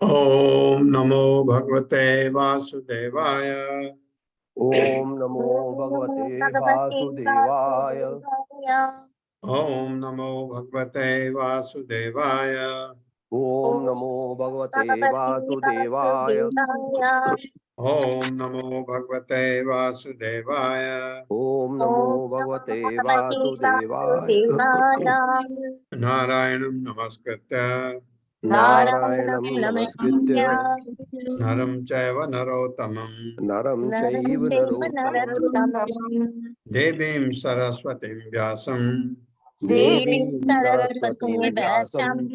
ओम नमो भगवते वासुदेवाय। ओम नमो भगवते वासुदेवाय। ओम नमो भगवते वासुदेवाय। ओम नमो भगवते वासुदेवाय। ओम नमो भगवते वासुदेवाय। ओम नमो भगवते वासुदेवाय। नारायणं नमस्कृत्य नारायणं नमस्कृत्य नरं चैव नरोत्तमं नरं चैव नरोत्तमं देवीं सरस्वतीं व्यासं देवीं सरस्वतीं व्यासं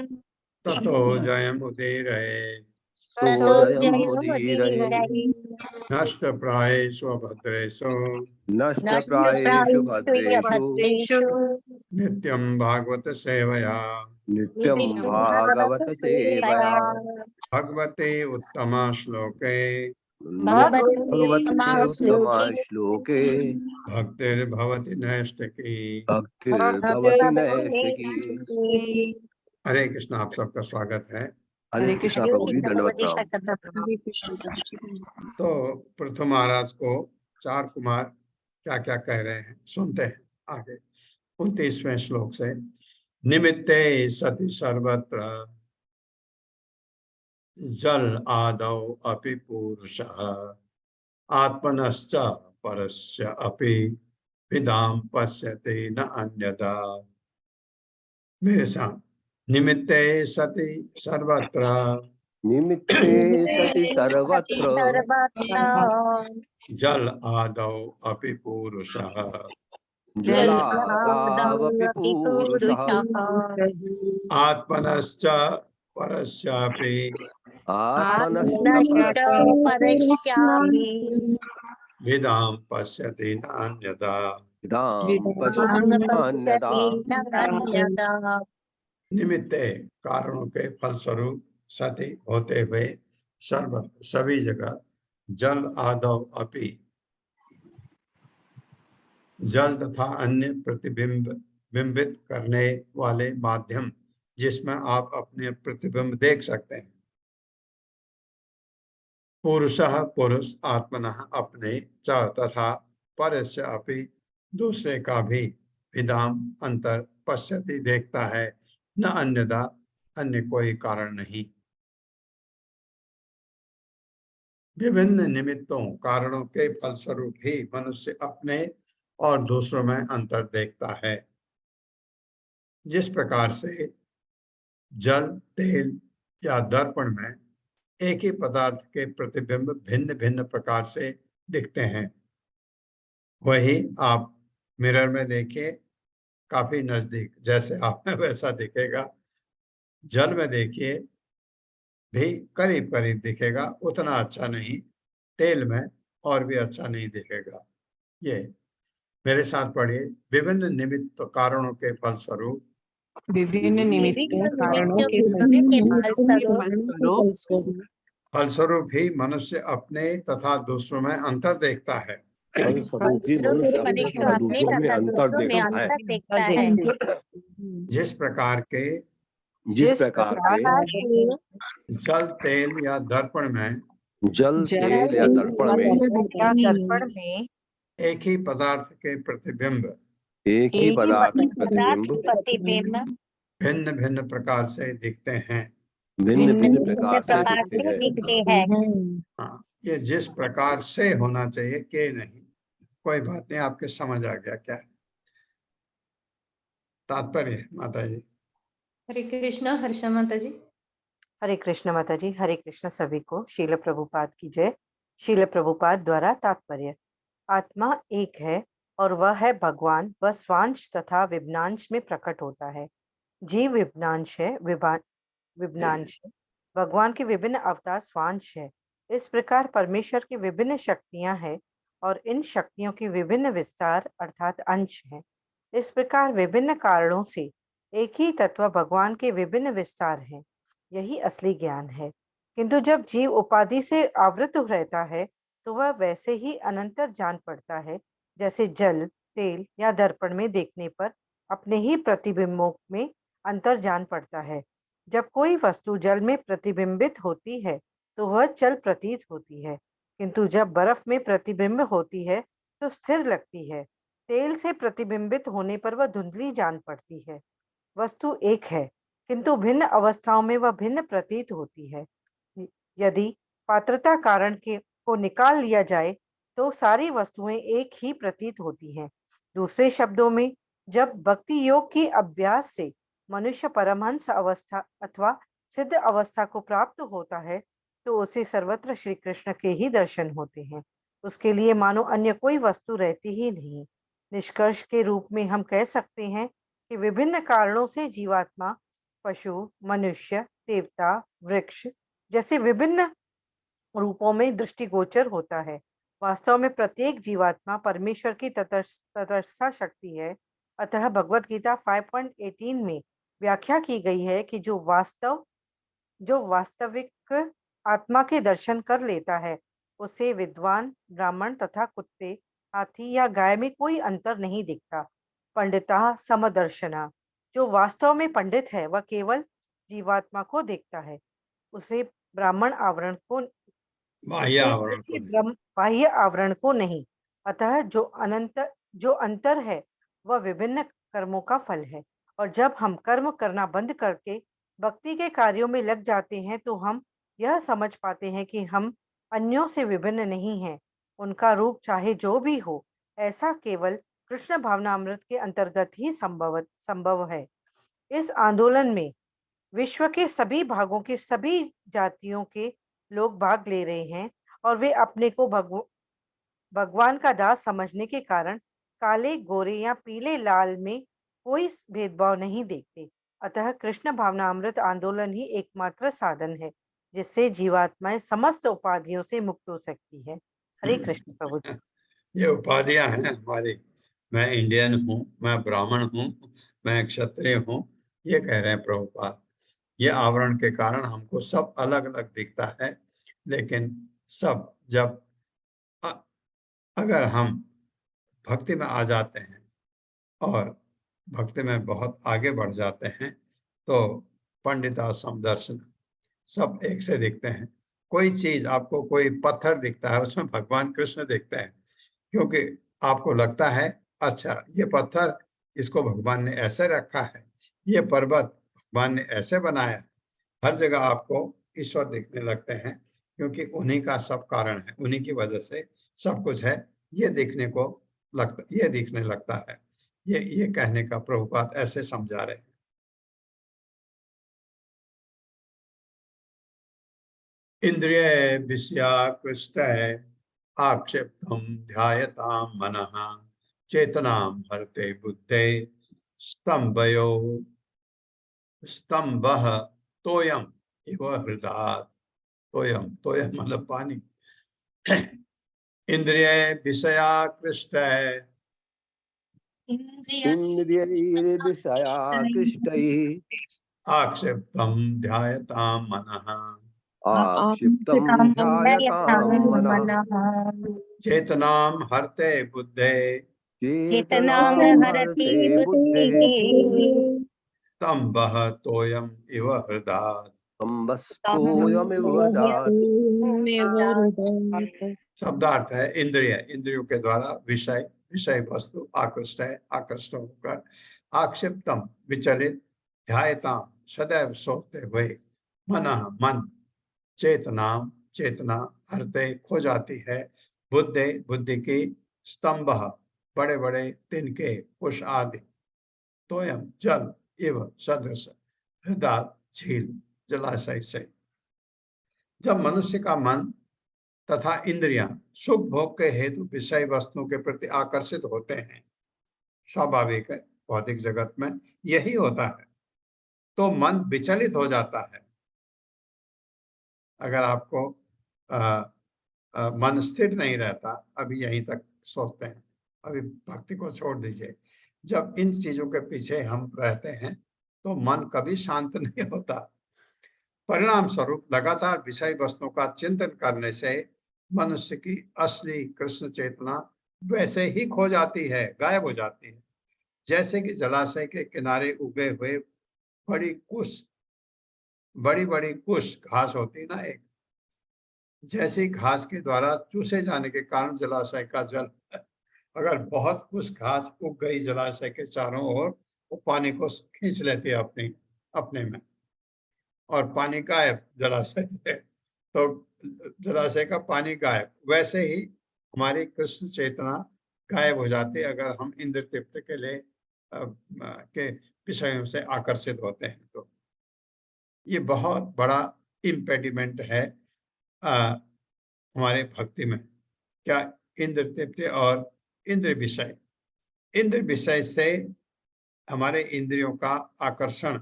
ततो जयमुदीरये नष्टप्रायेषु भद्रेषु नष्टप्रायेषु भद्रेषु नित्यं भागवत सेवया नित्यं भागवत सेवया भगवते उत्तमा श्लोके भगवते उत्तमा श्लोके भक्तिर्भवति नैष्ठिकी। भक्तिर्भवति नैष्ठिकी। हरे कृष्ण, आप सबका स्वागत है। हरे कृष्णा प्रभु जी, दंडवत प्रणाम। तो पृथु महाराज को चार कुमार क्या क्या कह रहे हैं सुनते हैं आगे 29वें श्लोक से। निमित्ते सति सर्वत्र जल आदौ अपि पुरुषः आत्मनश्च परस्य अपि विदाम पश्यति न अन्यथा। मेरे साथ, निमित्ते सति सर्वत्र निमित्ते सति सर्वत्र जल आदौ अपि पुरुषः जलादावपि पुरुषः आत्मनश्च परस्यापि आत्मनश्च विदाम पश्यति नान्यथा। विदाम पश्यति नान्यथा। निमित्ते कारणों के फलस्वरूप सति होते हुए सर्वत्र सभी जगह जल आदव अपि जल तथा अन्य प्रतिबिंब बिंबित करने वाले माध्यम जिसमें आप अपने प्रतिबिंब देख सकते हैं। पुरुषः पुरुष आत्मनः अपने च तथा परस्य अपि दूसरे का भी विदाम अंतर पश्यति देखता है न अन्यथा अन्य कोई कारण नहीं। विभिन्न निमित्तों कारणों के फलस्वरूप ही मनुष्य अपने और दूसरों में अंतर देखता है। जिस प्रकार से जल, तेल या दर्पण में एक ही पदार्थ के प्रतिबिंब भिन्न भिन्न प्रकार से दिखते हैं, वही आप मिरर में देखिए, काफी नजदीक जैसे आप में वैसा दिखेगा। जल में देखिए भी करीब करीब दिखेगा, उतना अच्छा नहीं। तेल में और भी अच्छा नहीं दिखेगा। ये मेरे साथ पढ़िए। विभिन्न निमित्त कारणों के फलस्वरूप विभिन्न निमित्त कारणों के फलस्वरूप ही मनुष्य अपने तथा दूसरों में अंतर देखता है। फलस्वरूप ही मनुष्य अपने तथा दूसरों में अंतर देखता है। जिस प्रकार के जल, तेल या दर्पण में जल, तेल या दर्पण में एक ही पदार्थ के प्रतिबिंब भिन्न भिन्न प्रकार से दिखते हैं। भिन्न प्रकार से दिखते हैं। हाँ, ये जिस प्रकार से होना चाहिए के नहीं। कोई बात नहीं, आपके समझ आ गया क्या तात्पर्य माता जी। हरे कृष्णा। हर्षा माता जी। हरे कृष्ण माता जी। हरे कृष्ण सभी को। शील प्रभुपाद की जय। शील प्रभुपाद द्वारा तात्पर्य। आत्मा एक है और वह है भगवान। वह स्वांश तथा विज्ञांश में प्रकट होता है। जीव विज्ञांश है, विज्ञांश है। भगवान के विभिन्न अवतार स्वांश है। इस प्रकार परमेश्वर की विभिन्न शक्तियां हैं और इन शक्तियों की विभिन्न विस्तार अर्थात अंश हैं। इस प्रकार विभिन्न कारणों से एक ही तत्व भगवान के विभिन्न विस्तार हैं। यही असली ज्ञान है। किंतु जब जीव उपाधि से आवृत रहता है तो वह वैसे ही अनंतर जान पड़ता है जैसे जल, तेल या दर्पण में देखने पर अपने ही प्रतिबिंबों में अंतर जान पड़ता है। जब कोई वस्तु जल में प्रतिबिंबित होती है तो वह चल प्रतीत होती है, किंतु जब बर्फ में प्रतिबिंब होती है तो स्थिर लगती है। तेल से प्रतिबिंबित होने पर वह धुंधली जान पड़ती है। वस्तु एक है किंतु भिन्न अवस्थाओं में वह भिन्न प्रतीत होती है। यदि पात्रता कारण को निकाल लिया जाए तो सारी वस्तुएं एक ही प्रतीत होती हैं। दूसरे शब्दों में, जब भक्ति योग के अभ्यास से मनुष्य परमहंस अवस्था अथवा सिद्ध अवस्था को प्राप्त होता है तो उसे सर्वत्र श्री कृष्ण के ही दर्शन होते हैं। उसके लिए मानो अन्य कोई वस्तु रहती ही नहीं। निष्कर्ष के रूप में हम कह सकते हैं कि विभिन्न कारणों से जीवात्मा पशु, मनुष्य, देवता, वृक्ष जैसे विभिन्न रूपों में दृष्टिगोचर होता है। वास्तव में प्रत्येक जीवात्मा परमेश्वर की तटस्थ शक्ति है। अतः भगवत गीता 5.18 में व्याख्या की गई है कि जो वास्तविक आत्मा के दर्शन कर लेता है उसे विद्वान, ब्राह्मण तथा कुत्ते, हाथी या गाय में कोई अंतर नहीं दिखता। पंडिता समदर्शना, जो वास्तव में पंडित है वह केवल जीवात्मा को देखता है, उसे ब्राह्मण आवरण को बाह्य आवरण को नहीं। बाह्य आवरण को नहीं। अतः जो अंतर है वह विभिन्न कर्मों का फल है। और जब हम कर्म करना बंद करके भक्ति के कार्यों में लग जाते हैं तो हम यह समझ पाते हैं कि हम अन्यों से विभिन्न नहीं हैं। उनका रूप चाहे जो भी हो, ऐसा केवल कृष्ण भावनामृत के अंतर्गत ही संभव है। इस आंदोलन में विश्व के सभी भागों के सभी जातियों के लोग भाग ले रहे हैं और वे अपने को भगवान का दास समझने के कारण काले, गोरे या पीले, लाल में कोई भेदभाव नहीं देखते। अतः कृष्ण भावनामृत आंदोलन ही एकमात्र साधन है जिससे जीवात्माएं समस्त उपाधियों से मुक्त हो सकती है। हरे कृष्ण प्रभु जी। ये उपाधियां हैं हमारी। मैं इंडियन हूँ, मैं ब्राह्मण हूँ, मैं क्षत्रिय हूँ, ये कह रहे हैं प्रभुपाद। ये आवरण के कारण हमको सब अलग अलग दिखता है, लेकिन सब जब अगर हम भक्ति में आ जाते हैं और भक्ति में बहुत आगे बढ़ जाते हैं तो पंडिता समदर्शन, सब एक से दिखते हैं। कोई चीज आपको, कोई पत्थर दिखता है, उसमें भगवान कृष्ण दिखते हैं, क्योंकि आपको लगता है अच्छा ये पत्थर, इसको भगवान ने ऐसे रखा है, ये पर्वत भगवान ने ऐसे बनाया। हर जगह आपको ईश्वर दिखने लगते हैं, क्योंकि उन्हीं का सब कारण है, उन्हीं की वजह से सब कुछ है। ये दिखने लगता है। ये कहने का प्रभुपाद ऐसे समझा रहे हैं। इंद्रिय विषयाकृष्ट आक्षेप्तम ध्यायताम मनः चेतनाम हरते बुद्धे स्तंभयो स्तंभः तोयम इव हृदय। तोयम मतलब पानी। इंद्रिय विषयाकृष्ट इन्द्रियैर्विषयाकृष्टैः आक्षेप्तम ध्यायताम मनः आक्षिप्तं ध्यायतां मनः चेतनाम हरते बुद्धे चेतनां हरते बुद्धिः स्तंभः तोयम इव हृदय। स्तम्भस्तोयमिव जात। शब्दार्थ है इंद्रिय, इंद्रियों के द्वारा विषय, विषय वस्तु आकृष्ट है, आकृष्ट होकर, आक्षिप्तम विचलित, ध्यायताम सदैव सोचते हुए, मनः मन, चेतनाम चेतना, हरते खो जाती है, बुद्धे बुद्धि की, स्तंभ बड़े बड़े तिनके, कुश आदि, तोयम जल, इव सदृश, हृदय झील, जलाशय से। जब मनुष्य का मन तथा इंद्रियां सुख भोग के हेतु विषय वस्तुओं के प्रति आकर्षित होते हैं, स्वाभाविक है, भौतिक जगत में यही होता है, तो मन विचलित हो जाता है। अगर आपको मन स्थिर नहीं रहता, अभी यहीं तक सोचते हैं, अभी भक्ति को छोड़ दीजिए, जब इन चीजों के पीछे हम रहते हैं तो मन कभी शांत नहीं होता। परिणाम स्वरूप लगातार विषय वस्तुओं का चिंतन करने से मनुष्य की असली कृष्ण चेतना वैसे ही खो जाती है, गायब हो जाती है। जैसे कि जलाशय के किनारे उगे हुए बड़ी बड़ी कुश घास होती ना, एक जैसी घास के द्वारा चूसे जाने के कारण जलाशय का जल, अगर बहुत कुछ घास उग गई जलाशय के चारों ओर, वो पानी को खींच लेती है अपने में, और पानी गायब जलाशय से, तो जलाशय का पानी गायब। वैसे ही हमारी कृष्ण चेतना गायब हो जाती है अगर हम इंद्र तृप्ति के लिए के विषयों से आकर्षित होते हैं। तो ये बहुत बड़ा इम्पेडिमेंट है हमारे भक्ति में। क्या? इंद्र तृप्ति और इंद्र विषय से हमारे इंद्रियों का आकर्षण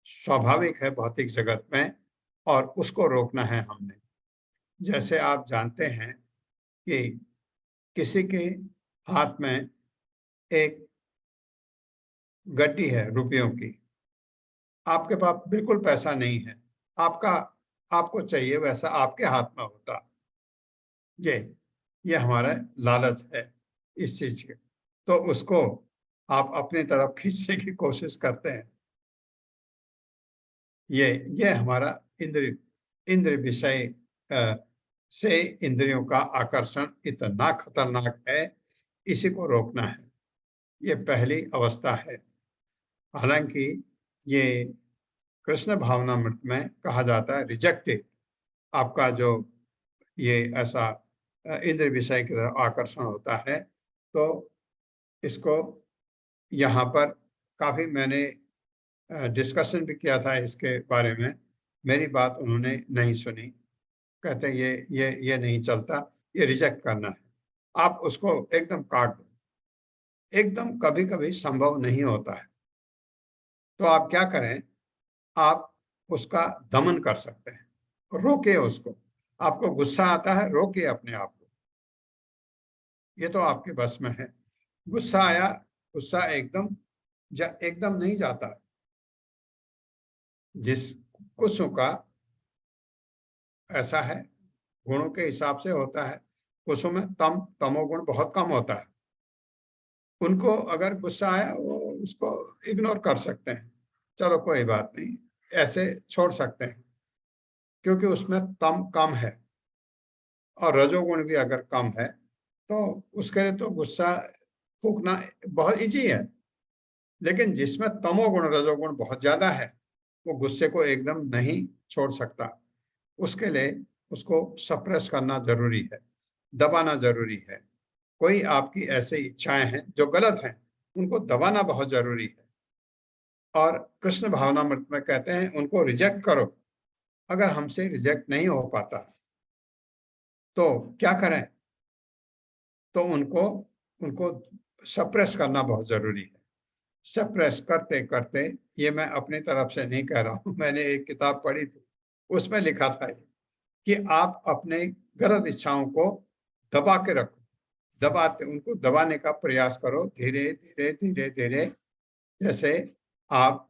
स्वाभाविक है भौतिक जगत में, और उसको रोकना है हमने। जैसे आप जानते हैं कि किसी के हाथ में एक गड्डी है रुपयों की, आपके पास बिल्कुल पैसा नहीं है, आपको चाहिए वैसा आपके हाथ में होता, ये हमारा लालच है इस चीज के, तो उसको आप अपनी तरफ खींचने की कोशिश करते हैं। ये हमारा इंद्र विषय से इंद्रियों का आकर्षण इतना खतरनाक है, इसी को रोकना है। ये पहली अवस्था है। हालांकि ये कृष्ण भावनामृत में कहा जाता है रिजेक्टेड, आपका जो ये ऐसा इंद्र विषय की तरफ आकर्षण होता है, तो इसको यहाँ पर काफी मैंने डिस्कशन भी किया था इसके बारे में। मेरी बात उन्होंने नहीं सुनी, कहते हैं ये नहीं चलता, ये रिजेक्ट करना है, आप उसको एकदम काट दो। एकदम कभी कभी संभव नहीं होता है, तो आप क्या करें, आप उसका दमन कर सकते हैं, रोके उसको। आपको गुस्सा आता है, रोके अपने आप को, ये तो आपके बस में है। गुस्सा आया, गुस्सा एकदम नहीं जाता। जिस कुछ का ऐसा है, गुणों के हिसाब से होता है। कुछ में तमोगुण बहुत कम होता है, उनको अगर गुस्सा आया वो उसको इग्नोर कर सकते हैं, चलो कोई बात नहीं, ऐसे छोड़ सकते हैं, क्योंकि उसमें तम कम है और रजोगुण भी अगर कम है, तो उसके लिए तो गुस्सा फूकना बहुत इजी है। लेकिन जिसमें तमोगुण रजोगुण बहुत ज्यादा है, वो गुस्से को एकदम नहीं छोड़ सकता। उसके लिए उसको सप्रेस करना जरूरी है, दबाना जरूरी है। कोई आपकी ऐसी इच्छाएं हैं जो गलत हैं, उनको दबाना बहुत जरूरी है। और कृष्ण भावनामृत में कहते हैं उनको रिजेक्ट करो। अगर हमसे रिजेक्ट नहीं हो पाता तो क्या करें, तो उनको सप्रेस करना बहुत जरूरी है। सप्रेस करते करते, ये मैं अपनी तरफ से नहीं कह रहा हूं, मैंने एक किताब पढ़ी थी, उसमें लिखा था कि आप अपने गलत इच्छाओं को दबा के रखो, उनको दबाने का प्रयास करो, धीरे धीरे धीरे धीरे। जैसे आप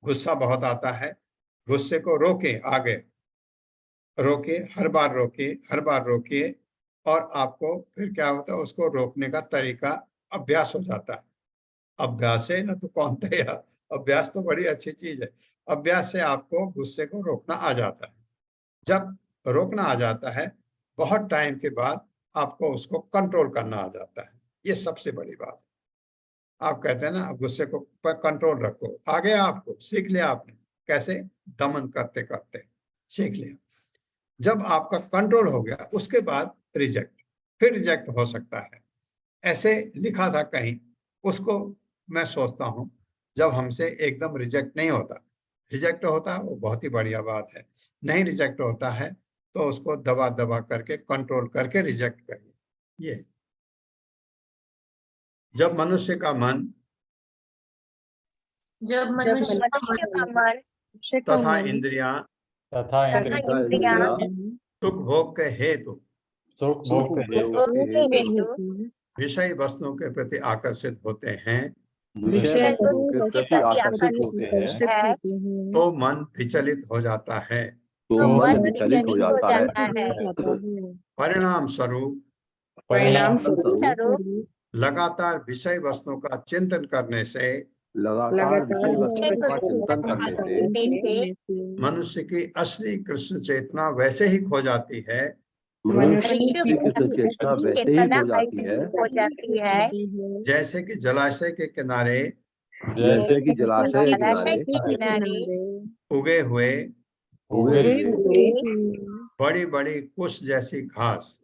गुस्सा बहुत आता है, गुस्से को रोके, आगे रोके, हर बार रोकिए, और आपको फिर क्या होता है, उसको रोकने का तरीका अभ्यास हो जाता है। अभ्यास है ना तो कौन था, अभ्यास तो बड़ी अच्छी चीज है। अभ्यास से आपको गुस्से को रोकना आ जाता है। जब रोकना आ जाता है, बहुत टाइम के बाद आपको उसको कंट्रोल करना आ जाता है। ये सबसे बड़ी बात है। आप कहते हैं ना गुस्से को पर कंट्रोल रखो, आ गया, आपको सीख लिया आपने कैसे, दमन करते करते सीख लिया। जब आपका कंट्रोल हो गया, उसके बाद फिर रिजेक्ट हो सकता है। ऐसे लिखा था कहीं, उसको मैं सोचता हूँ, जब हमसे एकदम रिजेक्ट नहीं होता, रिजेक्ट होता है वो बहुत ही बढ़िया बात है। नहीं रिजेक्ट होता है तो उसको दबा दबा करके, कंट्रोल करके रिजेक्ट करिए। ये जब मनुष्य का मन तथा इंद्रियां सुख भोग के हेतु विषय वस्तुओं के प्रति आकर्षित होते हैं, तो मन विचलित हो जाता है। परिणाम स्वरूप लगातार विषय वस्तुओं का चिंतन करने से मनुष्य की असली कृष्ण चेतना वैसे ही खो जाती है जैसे कि जलाशय के किनारे उगे हुए बड़ी बड़ी कुश जैसी घास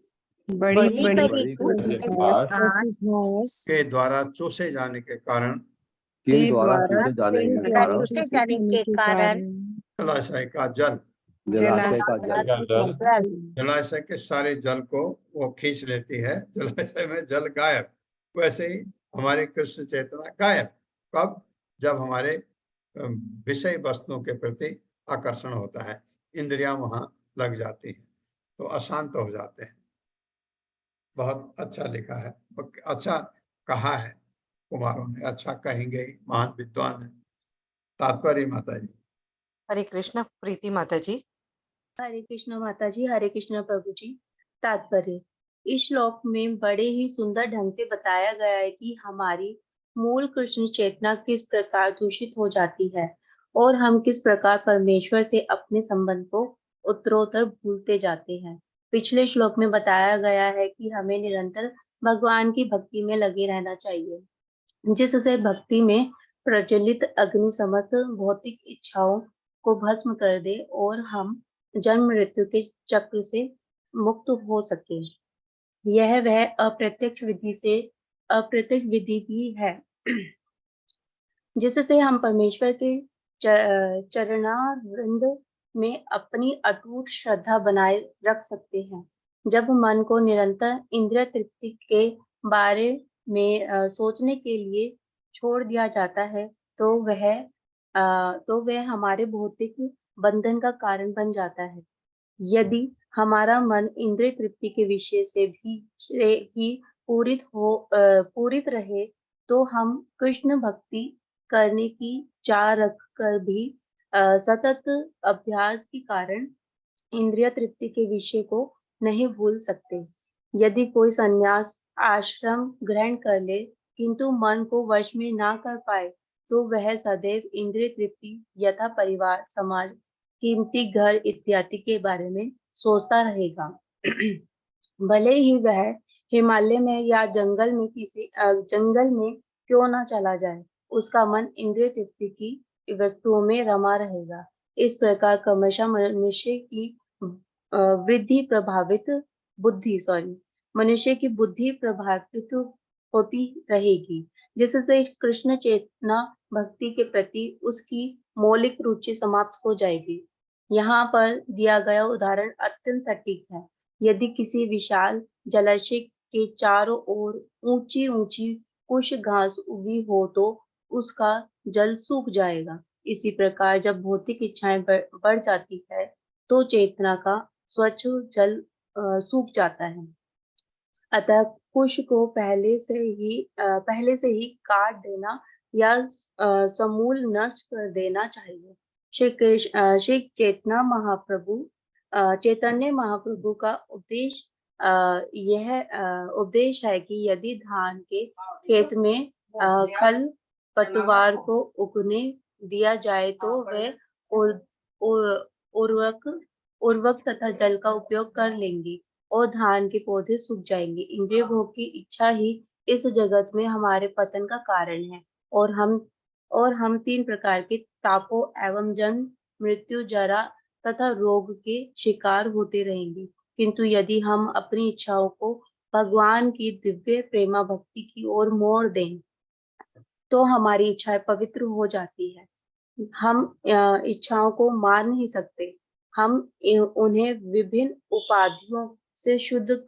के द्वारा चूसे जाने के कारण जलाशय का जल, जलाशय के सारे जल को वो खींच लेती है, जलाशय में जल गायब। वैसे ही हमारी कृष्ण चेतना गायब। कब? जब हमारे विषय वस्तुओं के प्रति आकर्षण होता है, इंद्रियां वहां लग जाती हैं, तो अशांत हो जाते हैं। बहुत अच्छा लिखा है, अच्छा कहा है कुमारों ने, अच्छा कहेंगे, महान विद्वान है। तात्पर्य माता जी। हरे कृष्ण। प्रीति माता जी। हरे कृष्ण माता जी, हरे कृष्ण प्रभु जी। तात्पर्य। इस श्लोक में बड़े ही सुंदर ढंग से बताया गया है कि हमारी मूल कृष्ण चेतना किस प्रकार दूषित हो जाती है और हम किस प्रकार परमेश्वर से अपने संबंध को उत्तरोत्तर भूलते जाते हैं। पिछले श्लोक में बताया गया है कि हमें निरंतर भगवान की भक्ति में लगे रहना चाहिए, जिससे भक्ति में प्रज्वलित अग्नि समस्त भौतिक इच्छाओं को भस्म कर दे और हम जन्म मृत्यु के चक्र से मुक्त हो सके। यह वह अप्रत्यक्ष विधि भी है जिससे हम परमेश्वर के चरणारविंद में अपनी अटूट श्रद्धा बनाए रख सकते हैं। जब मन को निरंतर इंद्रिय तृप्ति के बारे में सोचने के लिए छोड़ दिया जाता है तो वह हमारे भौतिक बंधन का कारण बन जाता है। यदि हमारा मन इंद्रिय तृप्ति के विषय से ही पूरित रहे तो हम कृष्ण भक्ति करने की चाह रखकर भी सतत अभ्यास के कारण इंद्रिय तृप्ति के विषय को नहीं भूल सकते। यदि कोई संन्यास आश्रम ग्रहण कर ले किंतु मन को वश में ना कर पाए तो वह सदैव इंद्रिय तृप्ति यथा परिवार, समाज, कीमती घर इत्यादि के बारे में सोचता रहेगा। भले ही वह हिमालय में या जंगल में क्यों ना चला जाए, उसका मन इंद्रिय तृप्ति की वस्तुओं में रमा रहेगा। इस प्रकार क्रमशः मनुष्य की बुद्धि प्रभावित होती रहेगी, जिससे कृष्ण चेतना भक्ति के प्रति उसकी मौलिक रुचि समाप्त हो जाएगी। यहाँ पर दिया गया उदाहरण अत्यंत सटीक है। यदि किसी विशाल जलाशय के चारों ओर ऊंची ऊंची कुछ घास उगी हो तो उसका जल सूख जाएगा। इसी प्रकार जब भौतिक इच्छाएं बढ़ जाती है तो चेतना का स्वच्छ जल सूख जाता है। अतः कुश को पहले से ही काट देना या समूल नष्ट कर देना चाहिए। श्री चैतन्य महाप्रभु का उपदेश है कि यदि धान के खेत में खल पतवार को उगने दिया जाए तो वह उर्वरक तथा जल का उपयोग कर लेंगे और धान के पौधे सूख जाएंगे। इंद्रिय भोग की इच्छा ही इस जगत में हमारे पतन का कारण है और हम 3 प्रकार के तापों एवं जन्म, मृत्यु, जरा तथा रोग के शिकार होते रहेंगे। किंतु यदि हम अपनी इच्छाओं को भगवान की दिव्य प्रेमा भक्ति की ओर मोड़ दें तो हमारी इच्छाएं पवित्र हो जाती है। हम इच्छाओं को मार नहीं सकते, हम उन्हें विभिन्न उपाधियों से शुद्ध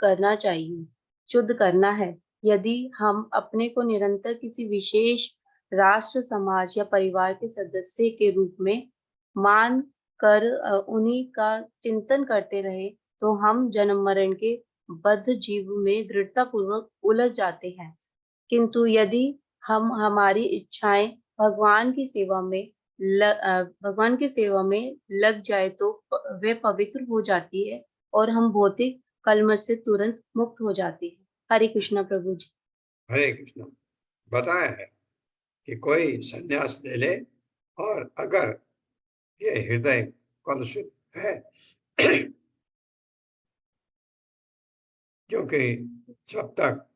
करना है। यदि हम अपने को निरंतर किसी विशेष राष्ट्र, समाज या परिवार के सदस्य के रूप में मान कर उन्हीं का चिंतन करते रहे तो हम जन्म मरण के बद्ध जीव में दृढ़ता पूर्वक उलझ जाते हैं। किंतु यदि हम हमारी इच्छाएं भगवान की सेवा में लग जाए तो वे पवित्र हो जाती है और हम भौतिक कलमश से तुरंत मुक्त हो जाते हैं। हरे कृष्णा प्रभु जी। हरे कृष्णा। बताया है कि कोई संन्यास ले ले और अगर ये हृदय कलुषित है क्योंकि जब तक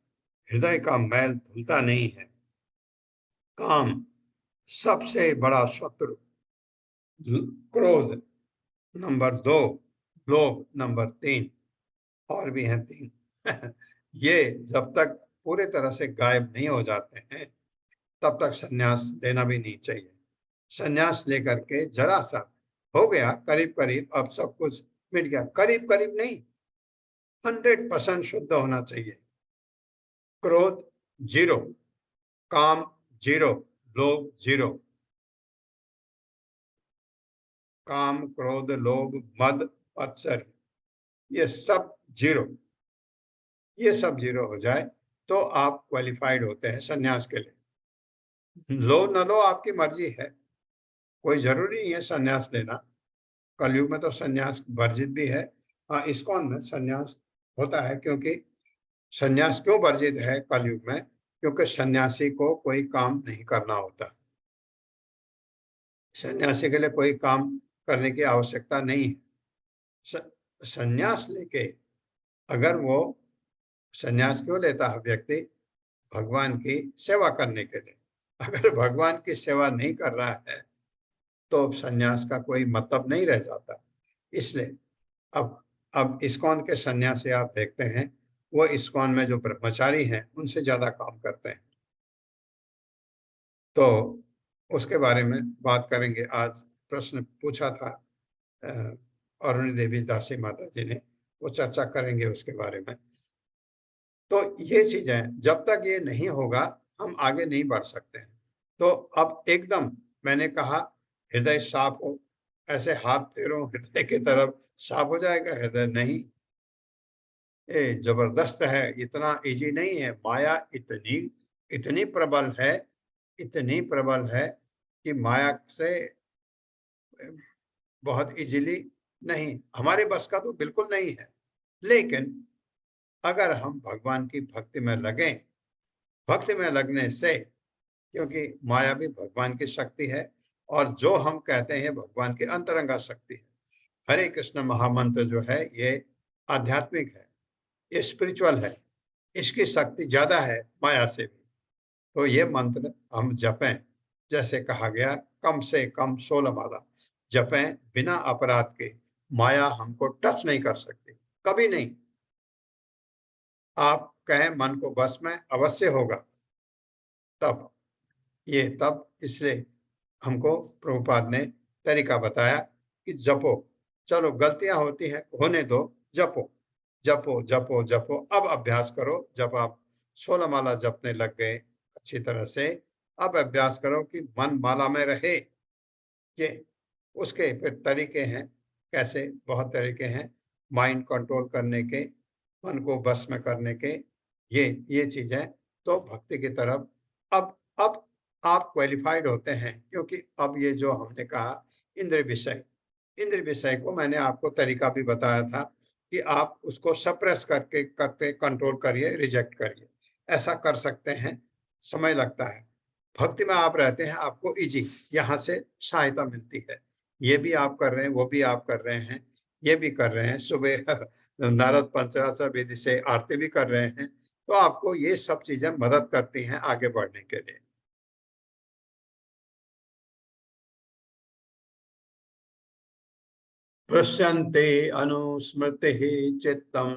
हृदय का मैल धुलता नहीं है, काम सबसे बड़ा शत्रु, क्रोध नंबर 2, लोभ नंबर 3, और भी हैं 3 ये जब तक पूरे तरह से गायब नहीं हो जाते हैं तब तक संन्यास लेना भी नहीं चाहिए। संन्यास लेकर के जरा सा हो गया, करीब करीब अब सब कुछ मिट गया, करीब करीब नहीं, 100% शुद्ध होना चाहिए। क्रोध 0, काम 0, लोभ 0, काम, क्रोध, लोभ, मद, मत्सर, ये सब 0, ये सब 0 हो जाए तो आप क्वालिफाइड होते हैं संन्यास के लिए। लो न लो आपकी मर्जी है, कोई जरूरी नहीं है संन्यास लेना। कलयुग में तो संन्यास वर्जित भी है। हाँ, इस्कॉन में संन्यास होता है, क्योंकि संन्यास क्यों वर्जित है कलयुग में? क्योंकि सन्यासी को कोई काम नहीं करना होता। सन्यासी के लिए कोई काम करने की आवश्यकता नहीं है। संन्यास लेके अगर वो संन्यास क्यों लेता है व्यक्ति? भगवान की सेवा करने के लिए। अगर भगवान की सेवा नहीं कर रहा है तो संन्यास का कोई मतलब नहीं रह जाता। इसलिए अब इस्कॉन के सन्यासी आप देखते हैं, वो इस्कॉन में जो ब्रह्मचारी हैं उनसे ज्यादा काम करते हैं। तो उसके बारे में बात करेंगे। आज प्रश्न पूछा था अरुणी देवी दासी माता जी ने, वो चर्चा करेंगे उसके बारे में। तो ये चीजें जब तक ये नहीं होगा हम आगे नहीं बढ़ सकते हैं। तो अब एकदम मैंने कहा हृदय साफ हो, ऐसे हाथ फेरो हृदय की तरफ, साफ हो जाएगा हृदय? नहीं, ये जबरदस्त है, इतना इजी नहीं है। माया इतनी इतनी प्रबल है, इतनी प्रबल है कि माया से बहुत इजीली नहीं, हमारे बस का तो बिल्कुल नहीं है। लेकिन अगर हम भगवान की भक्ति में लगें, भक्ति में लगने से, क्योंकि माया भी भगवान की शक्ति है और जो हम कहते हैं भगवान की अंतरंगा शक्ति है। हरे कृष्ण महामंत्र जो है ये आध्यात्मिक है, ये स्पिरिचुअल है, इसकी शक्ति ज्यादा है माया से भी। तो ये मंत्र हम जपें, जैसे कहा गया कम से कम 16 माला जपें बिना अपराध के। माया हमको टच नहीं कर सकती, कभी नहीं। आप कहें मन को बस में, अवश्य होगा तब तब इसलिए हमको प्रभुपाद ने तरीका बताया कि जपो। चलो गलतियां होती हैं, होने दो, जपो जपो जपो जपो। अब अभ्यास करो, जब आप 16 माला जपने लग गए अच्छी तरह से, अब अभ्यास करो कि मन माला में रहे। ये उसके फिर तरीके हैं, कैसे? बहुत तरीके हैं माइंड कंट्रोल करने के, मन को बस में करने के, ये चीजें। तो भक्ति की तरफ अब आप क्वालिफाइड होते हैं, क्योंकि अब ये जो हमने कहा इंद्र विषय को मैंने आपको तरीका भी बताया था कि आप उसको सप्रेस करके कंट्रोल करिए, रिजेक्ट करिए। ऐसा कर सकते हैं, समय लगता है। भक्ति में आप रहते हैं, आपको इजी यहाँ से सहायता मिलती है। ये भी आप कर रहे हैं, वो भी आप कर रहे हैं, ये भी कर रहे हैं। सुबह नारद पंचाशर विधि से आरती भी कर रहे हैं, तो आपको ये सब चीजें मदद करती हैं आगे बढ़ने के लिए। पश्यन्ते अनुस्मृति चित्तम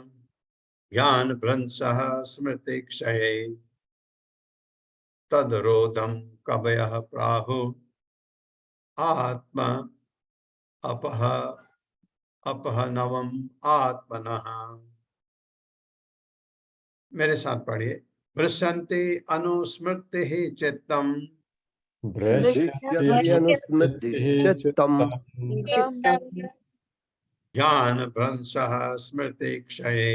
ज्ञान भ्रंशः स्मृति क्षये तदरोधम कवयः प्राहुः आत्मा अपहनवम आत्मनः। मेरे साथ पढ़िए। भ्रंशन्ते अनुस्मृति चित्तम ज्ञान भ्रंशः स्मृति क्षये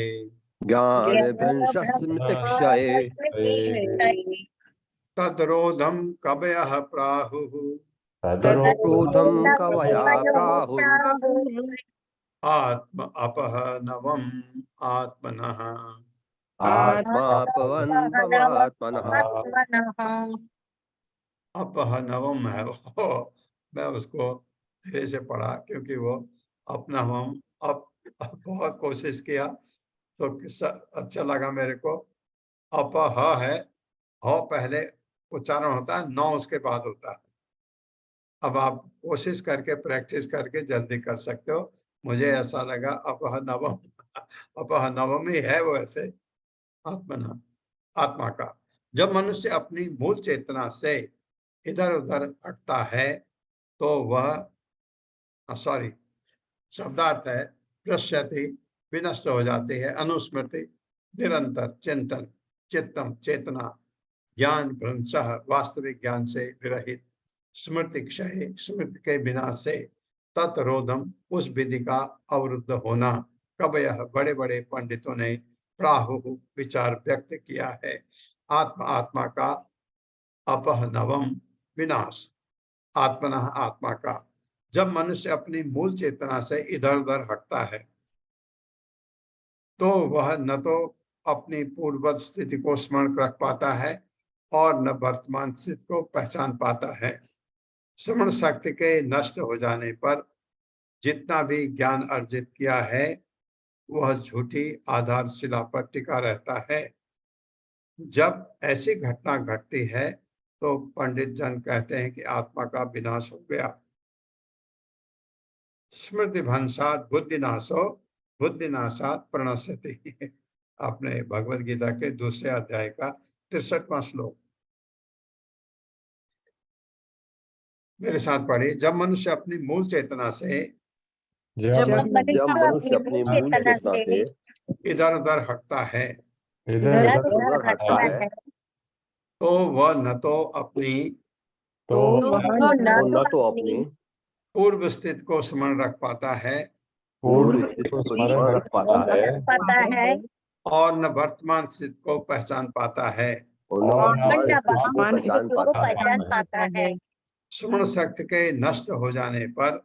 तद्रोधम कवयः प्राहुः आत्म अपहनवम आत्मनः। अपहनवम है वो, मैं उसको धीरे से पढ़ा क्योंकि वो अपना हम बहुत कोशिश किया तो अच्छा लगा मेरे को। अपह है, ह पहले उच्चारण होता है, नौ उसके बाद होता है। अब आप कोशिश करके प्रैक्टिस करके जल्दी कर सकते हो। मुझे ऐसा लगा अपहनवम ही है वो, ऐसे आत्मना, आत्मा का। जब मनुष्य अपनी मूल चेतना से इधर उधर हटता है तो वह शब्दार्थ है पश्यति, विनष्ट हो जाती है। अनुस्मृति निरंतर चिंतन, चित्तम चेतना, ज्ञान भ्रंशः वास्तविक ज्ञान से विरहित, स्मृति क्षय स्मृति के विनाश से, तत्रोधम उस विधि का अवरुद्ध होना। कवयः बड़े बड़े पंडितों ने प्राहु विचार व्यक्त किया है। आत्मा का अपहनवम विनाश, आत्मना आत्मा का। जब मनुष्य अपनी मूल चेतना से इधर उधर हटता है तो वह न तो अपनी पूर्ववत स्थिति को स्मरण रख पाता है और न वर्तमान स्थिति को पहचान पाता है। स्मरण शक्ति के नष्ट हो जाने पर जितना भी ज्ञान अर्जित किया है वह झूठी आधारशिला पर टिका रहता है। जब ऐसी घटना घटती है तो पंडित जन कहते हैं कि आत्मा का विनाश हो गया। स्मृति भंसात बुद्धिनाशात प्रणश्यति। आपने भगवत गीता के दूसरे अध्याय का 63वां श्लोक मेरे साथ पढ़िए। जब मनुष्य अपनी मूल चेतना से जब मनुष्य अपनी मूल चेतना से इधर उधर हटता है इधर उधर हटता है तो वह न तो अपनी तो न तो अपनी पूर्व स्थिति को स्मरण रख पाता है पूर्व स्थिति को स्मरण रख पाता है और न वर्तमान स्थिति को पहचान पाता है। और न वर्तमान स्थिति को पहचान पाता है। स्मरण शक्ति के नष्ट हो जाने पर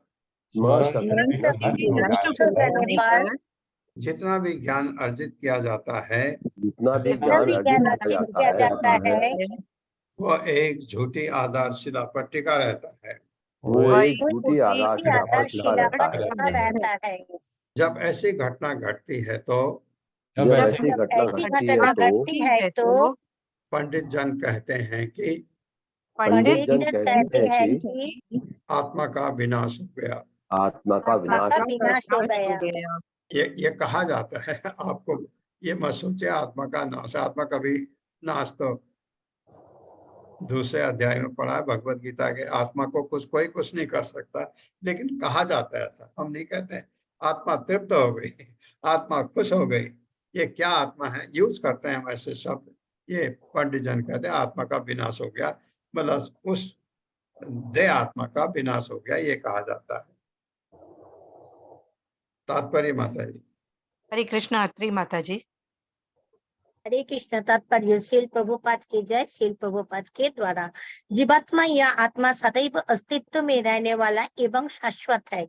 स्मरण शक्ति नष्ट हो जाने पर जितना भी ज्ञान अर्जित किया जाता है जितना भी ज्ञान अर्जित किया जाता है वह एक झूठी आधारशिला पर टिका रहता है। वो एक झूठी आधारशिला पर टिका रहता है। जब ऐसी घटना घटती है तो जब ऐसी घटना घटती है तो पंडित जन कहते हैं कि पंडित जन कहते हैं कि आत्मा का विनाश हो गया। आत्मा का विनाश हो गया। ये कहा जाता है। आपको ये मत सोचे आत्मा का नाश, आत्मा कभी नाश तो दूसरे अध्याय में पढ़ा है भगवत गीता के। आत्मा को कोई कुछ नहीं कर सकता, लेकिन कहा जाता है ऐसा। हम नहीं कहते हैं आत्मा तृप्त हो गई, आत्मा खुश हो गई। ये क्या आत्मा है, यूज करते हैं वैसे शब्द। ये पंडित जन कहते हैं आत्मा का विनाश हो गया, मतलब उस देह आत्मा का विनाश हो गया, ये कहा जाता है। तात्पर्य माता जी। हरे कृष्ण अत्रि माता जी। हरे कृष्ण। तात्पर्य शील प्रभुपाद की जय। शील प्रभुपाद के द्वारा जीवात्मा या आत्मा सदैव अस्तित्व में रहने वाला एवं शाश्वत है,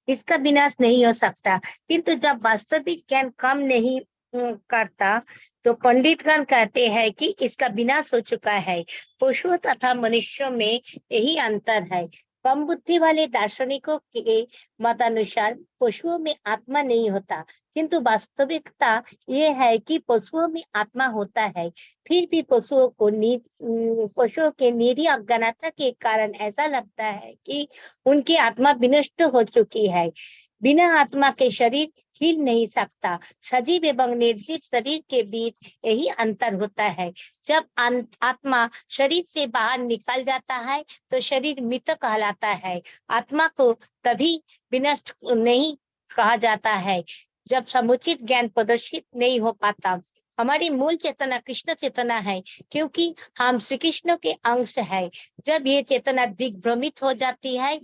इसका विनाश नहीं हो सकता। किंतु जब वास्तविक ज्ञान कम नहीं करता तो पंडितगण कहते हैं कि इसका विनाश हो चुका है। पशुओं तथा मनुष्यों में यही अंतर है। कम बुद्धि वाले दार्शनिकों के मतानुसार पशुओं में आत्मा नहीं होता, किंतु वास्तविकता ये है कि पशुओं में आत्मा होता है। फिर भी पशुओं के निरीह अज्ञानता के कारण ऐसा लगता है कि उनकी आत्मा विनष्ट हो चुकी है। बिना आत्मा के शरीर हिल नहीं सकता। सजीव एवं निर्जीव शरीर के बीच यही अंतर होता है। जब आत्मा शरीर से बाहर निकल जाता है तो शरीर मृत कहलाता है। आत्मा को तभी विनष्ट नहीं कहा जाता है जब समुचित ज्ञान प्रदर्शित नहीं हो पाता। हमारी मूल चेतना कृष्ण चेतना है, क्योंकि हम श्री कृष्ण के अंश है। जब ये चेतना दिग्भ्रमित हो जाती है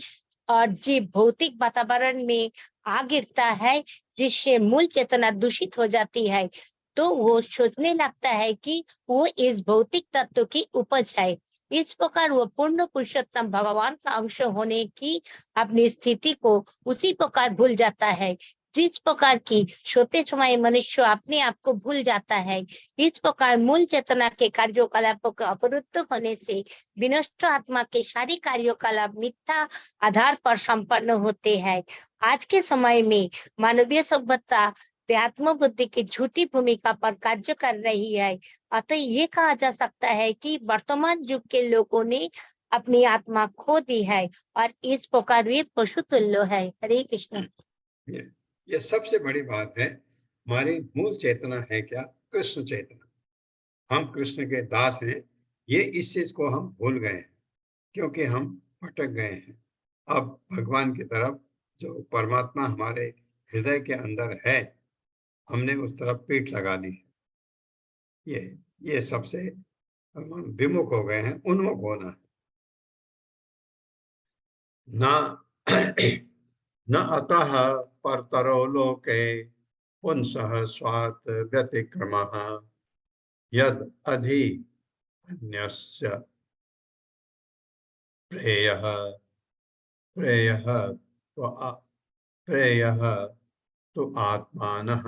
और जीव भौतिक वातावरण में आ गिरता है, जिससे मूल चेतना दूषित हो जाती है, तो वो सोचने लगता है कि वो इस भौतिक तत्व की उपज है। इस प्रकार वो पूर्ण पुरुषोत्तम भगवान का अंश होने की अपनी स्थिति को उसी प्रकार भूल जाता है जिस प्रकार की सोते समय मनुष्य अपने आप को भूल जाता है। इस प्रकार मूल चेतना के कार्यकलापों के अवरुद्ध होने से विनष्ट आत्मा के सारे कार्यकलाप मिथ्या आधार पर संपन्न होते हैं। आज के समय में मानवीय सभ्यता आत्म बुद्धि की झूठी भूमिका पर कार्य कर रही है। अतः ये कहा जा सकता है कि वर्तमान युग के लोगों ने अपनी आत्मा खो दी है और इस प्रकार वे पशु तुल्य है। हरे कृष्ण। ये सबसे बड़ी बात है। हमारी मूल चेतना है क्या? कृष्ण चेतना। हम कृष्ण के दास हैं। ये इस चीज को हम भूल गए हैं क्योंकि हम भटक गए हैं। अब भगवान की तरफ जो परमात्मा हमारे हृदय के अंदर है, हमने उस तरफ पीठ लगा दी। ये सबसे विमुख हो गए हैं। उन्मुख होना ना न अतः परतरो लोके पुंसः स्वात् व्यतिक्रमः यद अधि अन्यस्य प्रेयः प्रेयः तो प्रेयः तो आत्मानः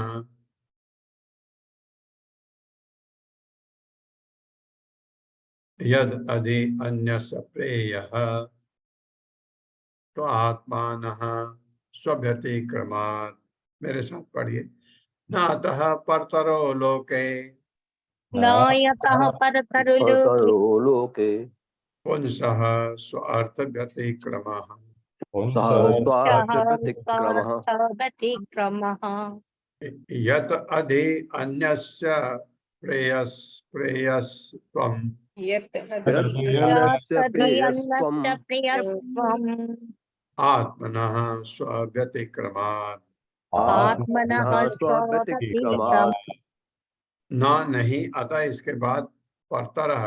यद अधि अन्यस्य प्रेयः तो आत्मानः स्वव्यतिक्रमात्। मेरे साथ पढ़िए। न अतः परतरो लोके न यतः परतरो लोके परतरो लोके पुंसः स्वार्थ व्यतिक्रमः सः स्वार्थ व्यतिक्रमः व्यतिक्रमः यत अधि अन्यस्य प्रेयस्त्वम् यदन्यस्य प्रेयस्त्वम् अन्यस्य प्रियस्त्वम् आत्मनः स्वव्यतिक्रमात् आत्मनः स्वव्यतिक्रमात् न नहीं अतः इसके बाद परतरः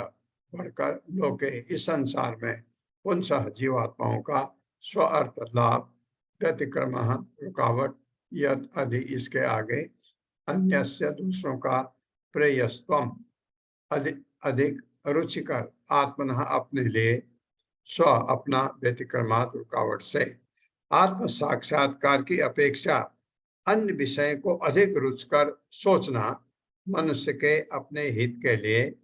बढ़कर लोके इस संसार में पुंसः जीवात्माओं का स्व अर्थ लाभ व्यतिक्रमः रुकावट यद अधि इसके आगे अन्यस्य दूसरों का प्रेयस्त्वम अधिक रुचिकर आत्मनः अपने लिए स्व अपना व्यतिक्रमात् रुकावट से आत्म साक्षात्कार की अपेक्षा अन्य विषय को अधिक रुचकर सोचना मनुष्य के अपने हित के लिए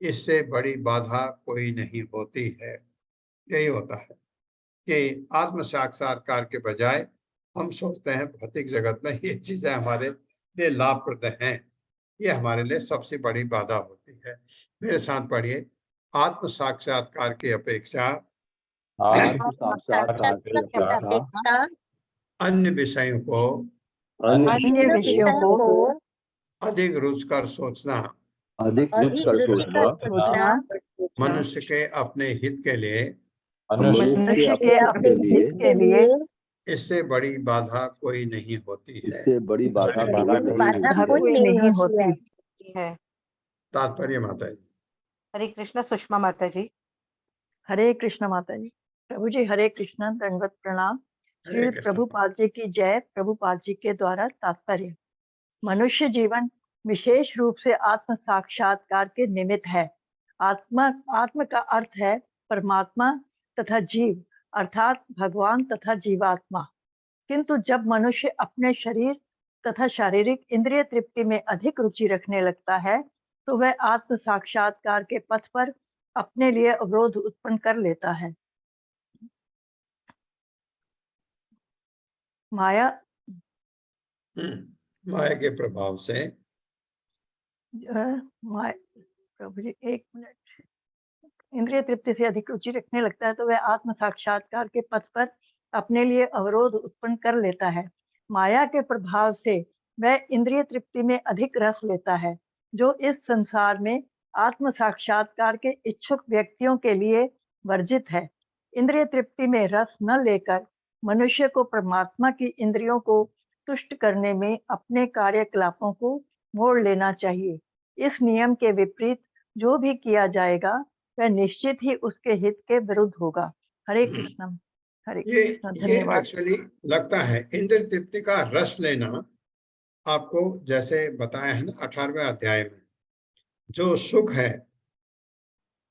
इससे बड़ी बाधा कोई नहीं होती है। यही होता है कि आत्म साक्षात्कार के बजाय हम सोचते हैं भौतिक जगत में ये चीजें हमारे लिए लाभप्रद हैं, ये हमारे लिए सबसे बड़ी बाधा होती है। मेरे साथ पढ़िए। आत्म साक्षात्कार की अपेक्षा अन्य विषयों को अधिक रुचकर सोचना अधिक रुचकर सोचना मनुष्य के अपने हित के लिए मनुष्य के अपने हित के लिए इससे बड़ी बाधा कोई नहीं होती है। इससे बड़ी बाधा कोई नहीं होती है। तात्पर्य माता जी। हरे कृष्ण। सुषमा माता जी। हरे कृष्ण माता जी। प्रभु जी हरे कृष्ण, दंडवत प्रणाम। श्री प्रभुपाद जी की जय। प्रभुपाद जी के द्वारा तात्पर्य। मनुष्य जीवन विशेष रूप से आत्म साक्षात्कार के निमित्त है। आत्म का अर्थ है परमात्मा तथा जीव अर्थात भगवान तथा जीवात्मा। किंतु जब मनुष्य अपने शरीर तथा शारीरिक इंद्रिय तृप्ति में अधिक रुचि रखने लगता है तो वह आत्म साक्षात्कार के पथ पर अपने लिए अवरोध उत्पन्न कर लेता है। माया के प्रभाव से प्रभु जी एक मिनट। इंद्रिय तृप्ति से अधिक रुचि रखने लगता है तो वह आत्म साक्षात्कार के पथ पर अपने लिए अवरोध उत्पन्न कर लेता है। माया के प्रभाव से वह इंद्रिय तृप्ति में अधिक रस लेता है, जो इस संसार में आत्म साक्षात्कार के इच्छुक व्यक्तियों के लिए वर्जित है। इंद्रिय तृप्ति में रस न लेकर मनुष्य को परमात्मा की इंद्रियों को तुष्ट करने में अपने कार्यकलापों को मोड़ लेना चाहिए। इस नियम के विपरीत जो भी किया जाएगा वह निश्चित ही उसके हित के विरुद्ध होगा। हरे कृष्ण। हरे कृष्ण। धन्यवाद। एक्चुअली लगता है इंद्रिय तृप्ति का रस लेना आपको जैसे बताया है ना 18वें अध्याय में, जो सुख है,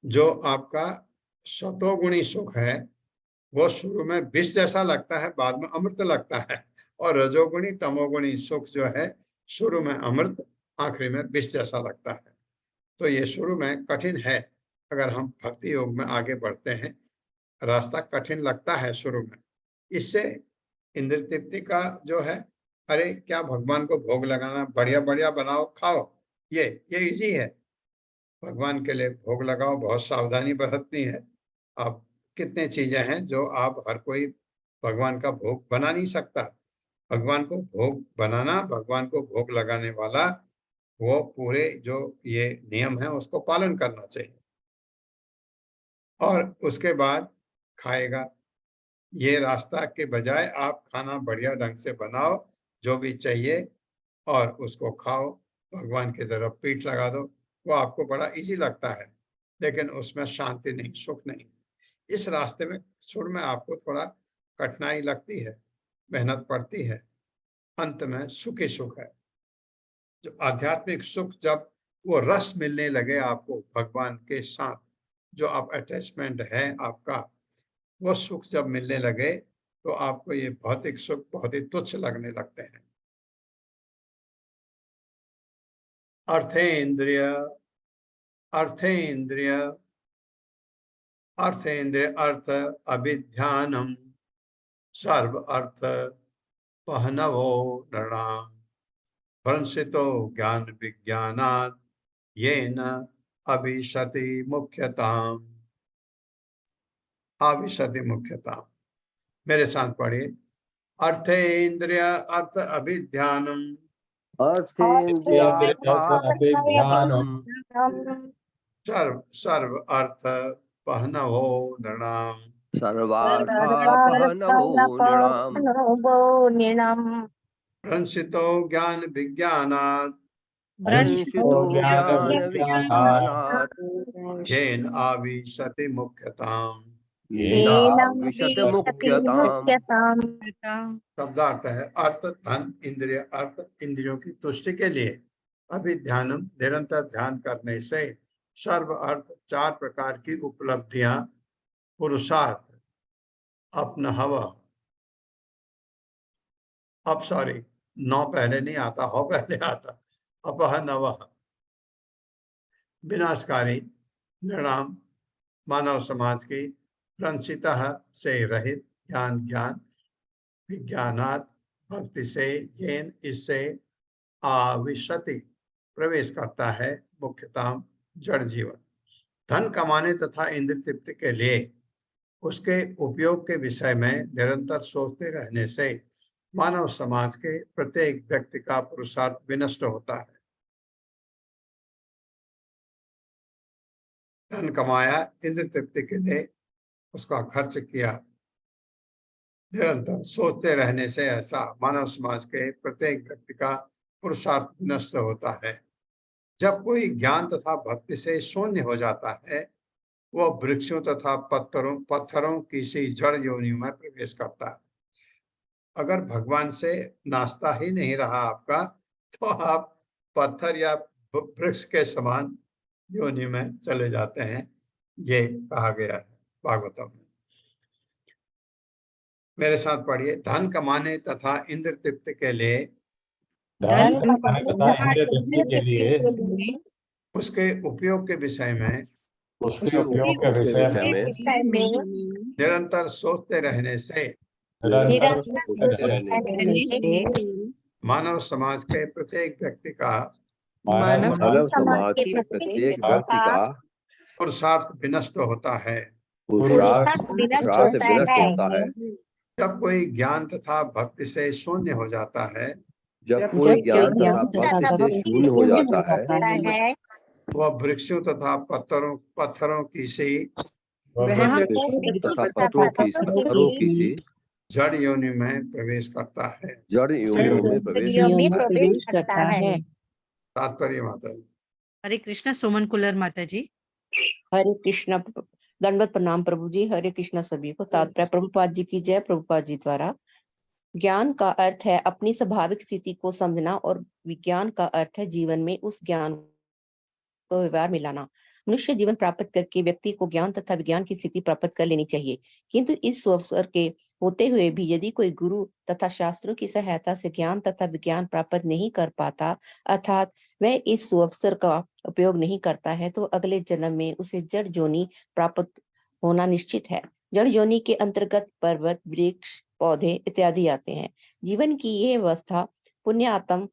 जो आपका सतोगुणी सुख है, वो शुरू में विष जैसा लगता है, बाद में अमृत लगता है। और रजोगुणी तमोगुणी सुख जो है शुरू में अमृत, आखिरी में विष जैसा लगता है। तो ये शुरू में कठिन है। अगर हम भक्ति योग में आगे बढ़ते हैं, रास्ता कठिन लगता है शुरू में। इससे इंद्रिय तृप्ति का जो है, अरे क्या भगवान को भोग लगाना, बढ़िया बढ़िया बनाओ खाओ, ये इजी है। भगवान के लिए भोग लगाओ, बहुत सावधानी बरतनी है। अब कितने चीजें हैं जो आप हर कोई भगवान का भोग बना नहीं सकता। भगवान को भोग बनाना, भगवान को भोग लगाने वाला वो पूरे जो ये नियम है उसको पालन करना चाहिए और उसके बाद खाएगा। ये रास्ता के बजाय आप खाना बढ़िया ढंग से बनाओ, जो भी चाहिए, और उसको खाओ, भगवान की तरफ पीठ लगा दो। वो आपको बड़ा इजी लगता है, लेकिन उसमें शांति नहीं, सुख नहीं। इस रास्ते में शुरू में आपको थोड़ा कठिनाई लगती है, मेहनत पड़ती है, अंत में सुख ही सुख है। जो आध्यात्मिक सुख, जब वो रस मिलने लगे आपको भगवान के साथ, जो आप अटैचमेंट है आपका, वो सुख जब मिलने लगे तो आपको ये भौतिक सुख बहुत ही तुच्छ लगने लगते हैं। अर्थे इंद्रिय अर्थेन्द्रिय अर्थ अभिध्यानम सर्व अर्थ पहनवो नृणाम भ्रंसितो ज्ञान विज्ञानात् येन अभिशति मुख्यताम। अभिशति मुख्यताम। मेरे साथ पढ़िए। अर्थेन्द्रिय अर्थ अभिध्यानम अर्थेन्द्रियार्थाभिध्यानम् सर्व सर्व अर्थ पहनवो नृणाम सर्वार्थापहनवो नृणाम् भ्रंसितो ज्ञान विज्ञानात् भ्रंशितो ज्ञान विज्ञानात् येन आविशति मुख्यताम। येनाविशति मुख्यताम्। शब्दार्थ है अर्थ धन इंद्रिय अर्थ इंद्रियों की तुष्टि के लिए अभिध्यानम निरंतर ध्यान करने से सर्व अर्थ चार प्रकार की उपलब्धियां पुरुषार्थ अपनहव अब सॉरी 9 पहले नहीं आता हो पहले आता अपहनव विनाशकारी नृणाम मानव समाज की प्रंसितः से रहित ज्ञान विज्ञानात् भक्ति से येन इससे आविशति प्रवेश करता है मुख्यताम जड़ जीवन। धन कमाने तथा इंद्रिय तृप्ति के लिए उसके उपयोग के विषय में निरंतर सोचते रहने से मानव समाज के प्रत्येक व्यक्ति का पुरुषार्थ विनष्ट होता है। धन कमाया, इंद्रिय तृप्ति के लिए उसका खर्च किया, निरंतर सोचते रहने से ऐसा मानव समाज के प्रत्येक व्यक्ति का पुरुषार्थ नष्ट होता है। जब कोई ज्ञान तथा भक्ति से शून्य हो जाता है, वह वृक्षों तथा पत्थरों किसी जड़ योनियों में प्रवेश करता है। अगर भगवान से नाश्ता ही नहीं रहा आपका, तो आप पत्थर या वृक्ष के समान योनि में चले जाते हैं, ये कहा गया है भागवतम में। मेरे साथ पढ़िए। धन कमाने तथा इंद्रिय तृप्ति के लिए उसके उपयोग के विषय में निरंतर सोचते रहने से मानव समाज के प्रत्येक व्यक्ति का पुरुषार्थ विनष्ट होता है। जब कोई ज्ञान तथा भक्ति से शून्य हो जाता है, वह वृक्षों तथा पत्थरों की सी जड़ योनि में प्रवेश करता है। तात्पर्य माता जी। हरे कृष्णा। सुमन कुलर माता जी। हरे कृष्णा। दंडवत प्रणाम प्रभु जी। हरे कृष्णा सभी को। तात्पर्य प्रभुपाद जी की जय। प्रभुपाद जी द्वारा ज्ञान का अर्थ है अपनी स्वाभाविक स्थिति को समझना और विज्ञान का अर्थ है जीवन में उस ज्ञान को व्यवहार में लाना। मनुष्य जीवन प्राप्त करके व्यक्ति को ज्ञान तथा विज्ञान की स्थिति प्राप्त कर लेनी चाहिए, किंतु इस अवसर के होते हुए भी यदि कोई गुरु तथा शास्त्रों की सहायता से ज्ञान तथा विज्ञान प्राप्त नहीं कर पाता, अर्थात वह इस अवसर का उपयोग नहीं करता है, तो अगले जन्म में उसे जड़ योनि प्राप्त होना निश्चित है। जड़ योनि के अंतर्गत पर्वत, वृक्ष, पौधे इत्यादि आते हैं। जीवन की ये अवस्था पुण्यात्म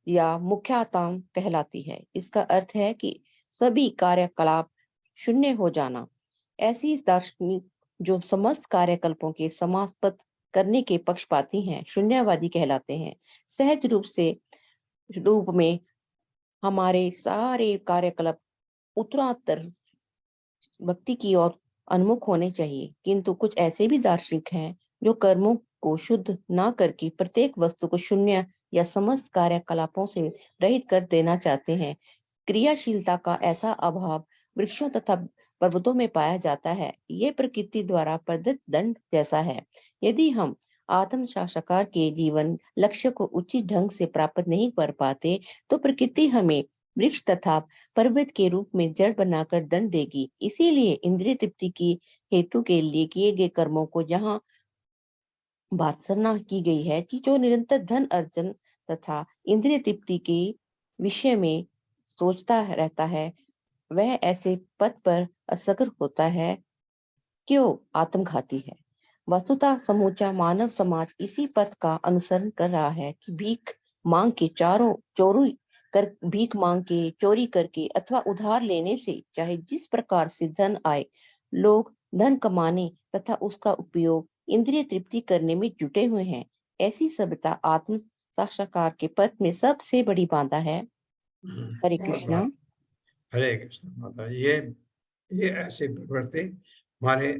या मुख्यात्म कहलाती है। इसका अर्थ है कि सभी कार्यकलाप शून्य हो जाना। ऐसी दार्शनिक जो समस्त कार्यकल्पों के समाप्त करने के पक्षपाती हैं, शून्यवादी कहलाते हैं। सहज रूप में हमारे सारे कार्यकलाप उत्तरोत्तर भक्ति की ओर उन्मुख होने चाहिए, किंतु कुछ ऐसे भी दार्शनिक हैं जो कर्मों को शुद्ध ना करके प्रत्येक वस्तु को शून्य या समस्त कार्यकलापों से रहित कर देना चाहते हैं। क्रियाशीलता का ऐसा अभाव वृक्षों तथा पर्वतों में पाया जाता है। ये प्रकृति द्वारा प्रदत्त दंड जैसा है। यदि हम आत्म साक्षात्कार के जीवन लक्ष्य को उचित ढंग से प्राप्त नहीं कर पाते, तो प्रकृति हमें वृक्ष तथा पर्वत के रूप में जड़ बनाकर दंड देगी। इसीलिए इंद्रिय तृप्ति की हेतु के लिए किए गए कर्मों को जहाँ भर्त्सना की गई है कि जो निरंतर धन अर्जन तथा इंद्रिय तृप्ति के विषय में सोचता रहता है, वह ऐसे पद पर असगर होता है क्यों आत्मघाती है। वस्तुतः समूचा मानव समाज इसी पथ का अनुसरण कर रहा है कि भीख मांग के चोरी करके अथवा उधार लेने से चाहे जिस प्रकार से धन आए, लोग धन कमाने तथा उसका उपयोग इंद्रिय तृप्ति करने में जुटे हुए हैं। ऐसी सभ्यता आत्म साक्षात्कार के पथ में सबसे बड़ी बाधा है। हरे कृष्णा। हरे कृष्ण माता। ये ऐसी प्रवृत्ति हमारे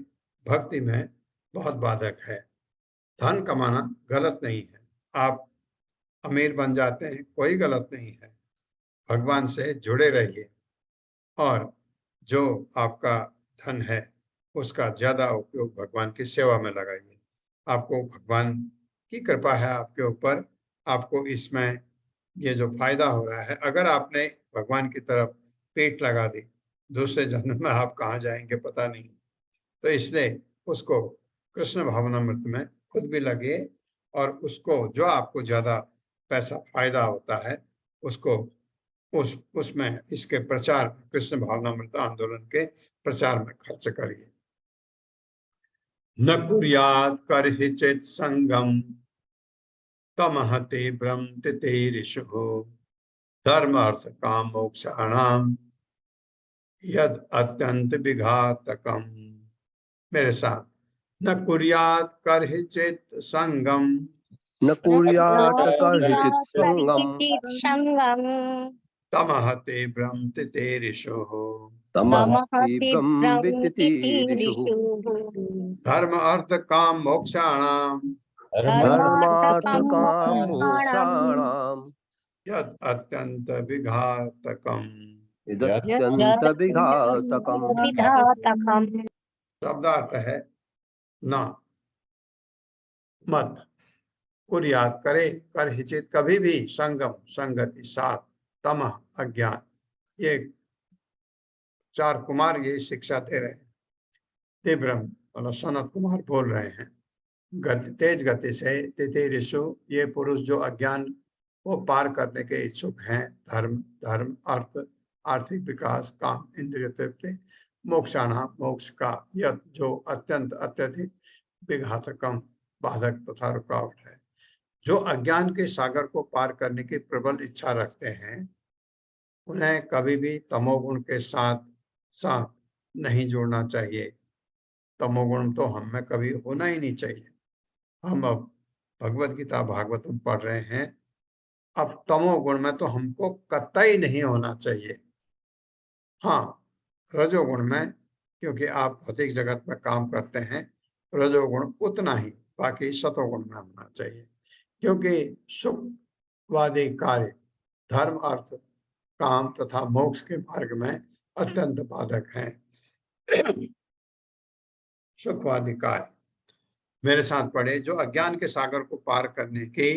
भक्ति में बहुत बाधक है। धन कमाना गलत नहीं है, आप अमीर बन जाते हैं, कोई गलत नहीं है। भगवान से जुड़े रहिए और जो आपका धन है उसका ज्यादा उपयोग भगवान की सेवा में लगाइए। आपको भगवान की कृपा है आपके ऊपर, आपको इसमें ये जो फायदा हो रहा है, अगर आपने भगवान की तरफ पेट लगा दी, दूसरे जन्म में आप कहाँ जाएंगे पता नहीं। तो इसलिए उसको कृष्ण भावनामृत में खुद भी लगे और उसको जो आपको ज्यादा पैसा फायदा होता है उसको उसमें इसके प्रचार, कृष्ण भावनामृत आंदोलन के प्रचार में खर्च करिए। न कुर्यात् कर्हिचित् संगम तमहते भ्रमति तेरिषुः धर्म अर्थ काम मोक्षाणाम यद अत्यंत विघातकम। मेरे साथ, न कुर्यात् कर्हिचित् संगम न कुर्यात् कर्हिचित् संगम तमहते भ्रमति तेरिषुः तमहति ब्रह्मविदितेरिषुः धर्म अर्थ काम मोक्षाणाम धर्मार्थ काम मोक्षाणाम यद अत्यंत विघातकम। यदत्यंत विघातकम। शब्दार्थ है ना, मत, कुर्यात करे, कर हिचित कभी भी, संगम संगति साथ, तमह अज्ञान। ये चार कुमार ये शिक्षा दे रहे हैं। तीव्रम मतलब सनत कुमार बोल रहे हैं, तेज गति से तिथिरिषु, ये पुरुष जो अज्ञान को पार करने के इच्छुक हैं, धर्म अर्थ आर्थिक विकास काम इंद्रिय तृप्ति मोक्षाणा मोक्ष का, यह जो अत्यंत अत्यधिक विघातकम बाधक तथा रुकावट है। जो अज्ञान के सागर को पार करने की प्रबल इच्छा रखते हैं उन्हें कभी भी तमोगुण के साथ नहीं जोड़ना चाहिए। तमोगुण तो हम में कभी होना ही नहीं चाहिए। हम अब भगवत गीता भागवतम पढ़ रहे हैं, अब तमोगुण में तो हमको कतई नहीं होना चाहिए। हाँ, रजोगुण में, क्योंकि आप भौतिक जगत में काम करते हैं, रजोगुण उतना ही, बाकी सतोगुण में होना चाहिए, क्योंकि सुखवादी कार्य धर्म अर्थ काम तथा मोक्ष के मार्ग में अत्यंत बाधक हैं। सुखवादी कार्य, मेरे साथ पढ़े, जो अज्ञान के सागर को पार करने की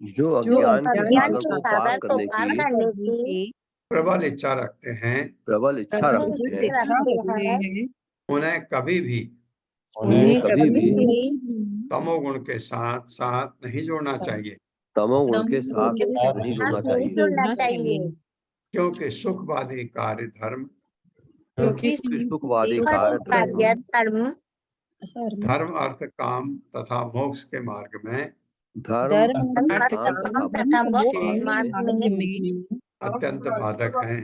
जो अज्ञान के सागर को पार करने की प्रबल इच्छा रखते हैं, उन्हें कभी भी तमोगुण के साथ नहीं जोड़ना चाहिए। तमोगुण के साथ नहीं जोड़ना चाहिए, क्योंकि सुखवादी कार्य धर्म, सुखवादी कार्य धर्म अर्थ काम तथा मोक्ष के मार्ग में अत्यंत बाधक हैं।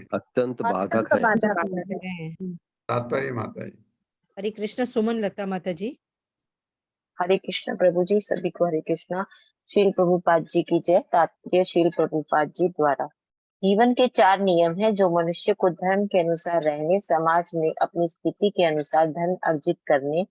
तात्पर्य माता जी। हरे कृष्ण। सुमन लता माता जी। हरे कृष्ण प्रभु जी, सभी को हरे कृष्णा। शील प्रभुपाद जी की जय। तात्पर्य शील प्रभुपाद जी द्वारा। जीवन के 4 नियम हैं जो मनुष्य को धर्म के अनुसार रहने, समाज में अपनी स्थिति के अनुसार धन अर्जित करने,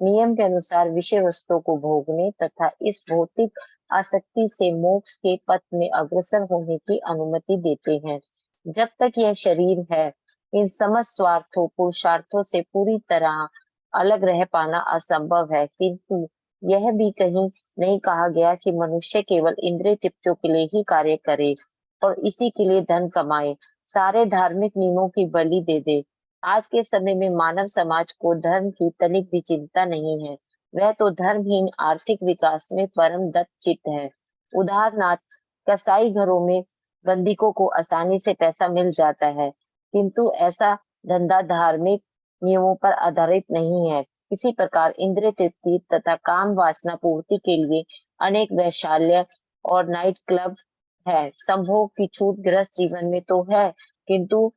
नियम के अनुसार विषय वस्तुओं को भोगने तथा इस भौतिक आसक्ति से मोक्ष के पथ में अग्रसर होने की अनुमति देते हैं। जब तक यह शरीर है, इन समस्त स्वार्थों पुरुषार्थों से पूरी तरह अलग रह पाना असंभव है, किंतु यह भी कहीं नहीं कहा गया कि मनुष्य केवल इंद्रिय तृप्तियों के लिए ही कार्य करे और इसी के लिए धन कमाए, सारे धार्मिक नियमों की बलि दे दे। आज के समय में मानव समाज को धर्म की तनिक भी चिंता नहीं है। वह तो धर्महीन आर्थिक विकास में परम दत्तचित्त है। उदाहरणार्थ, कसाई घरों में बंदिकों को आसानी से पैसा मिल जाता है, किंतु ऐसा धंधा धार्मिक नियमों पर आधारित नहीं है। इसी प्रकार इंद्रिय तृप्ति तथा काम वासना पूर्ति के लिए अनेक वैशाल्य और नाइट क्लब है। संभोग की छूट गृहस्थ जीवन में तो है, किंतु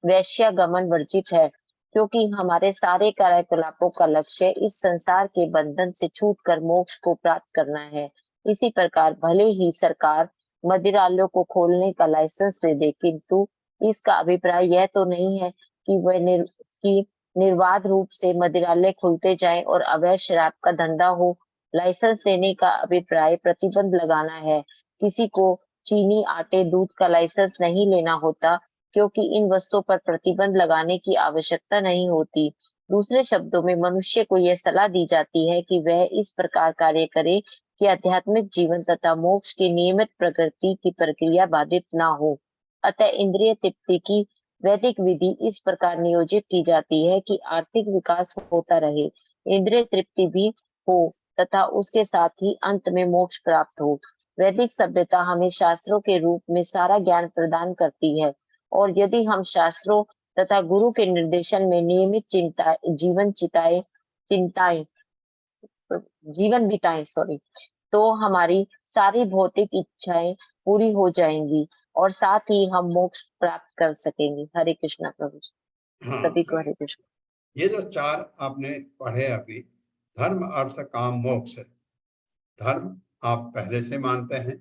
वैश्यागमन वर्जित है, क्योंकि हमारे सारे कार्यकलापों का लक्ष्य इस संसार के बंधन से छूटकर मोक्ष को प्राप्त करना है। इसी प्रकार भले ही सरकार मदिरालयों को खोलने का लाइसेंस दे दे, किंतु इसका अभिप्राय यह तो नहीं है कि वह निर्बाध रूप से मदिरालय खुलते जाए और अवैध शराब का धंधा हो। लाइसेंस देने का अभिप्राय प्रतिबंध लगाना है। किसी को चीनी, आटे, दूध का लाइसेंस नहीं लेना होता, क्योंकि इन वस्तुओं पर प्रतिबंध लगाने की आवश्यकता नहीं होती। दूसरे शब्दों में मनुष्य को यह सलाह दी जाती है कि वह इस प्रकार कार्य करे कि आध्यात्मिक जीवन तथा मोक्ष की नियमित प्रगति की प्रक्रिया बाधित न हो। अतः इंद्रिय तृप्ति की वैदिक विधि इस प्रकार नियोजित की जाती है कि आर्थिक विकास होता रहे, इंद्रिय तृप्ति भी हो तथा उसके साथ ही अंत में मोक्ष प्राप्त हो। वैदिक सभ्यता हमें शास्त्रों के रूप में सारा ज्ञान प्रदान करती है, और यदि हम शास्त्रों तथा गुरु के निर्देशन में नियमित जीवन बिताएं तो हमारी सारी भौतिक इच्छाएं पूरी हो जाएंगी और साथ ही हम मोक्ष प्राप्त कर सकेंगे। हरे कृष्णा प्रभु जी। हाँ, सभी को हरे कृष्ण। ये जो 4 आपने पढ़े अभी, धर्म, अर्थ, काम, मोक्ष। धर्म आप पहले से मानते हैं,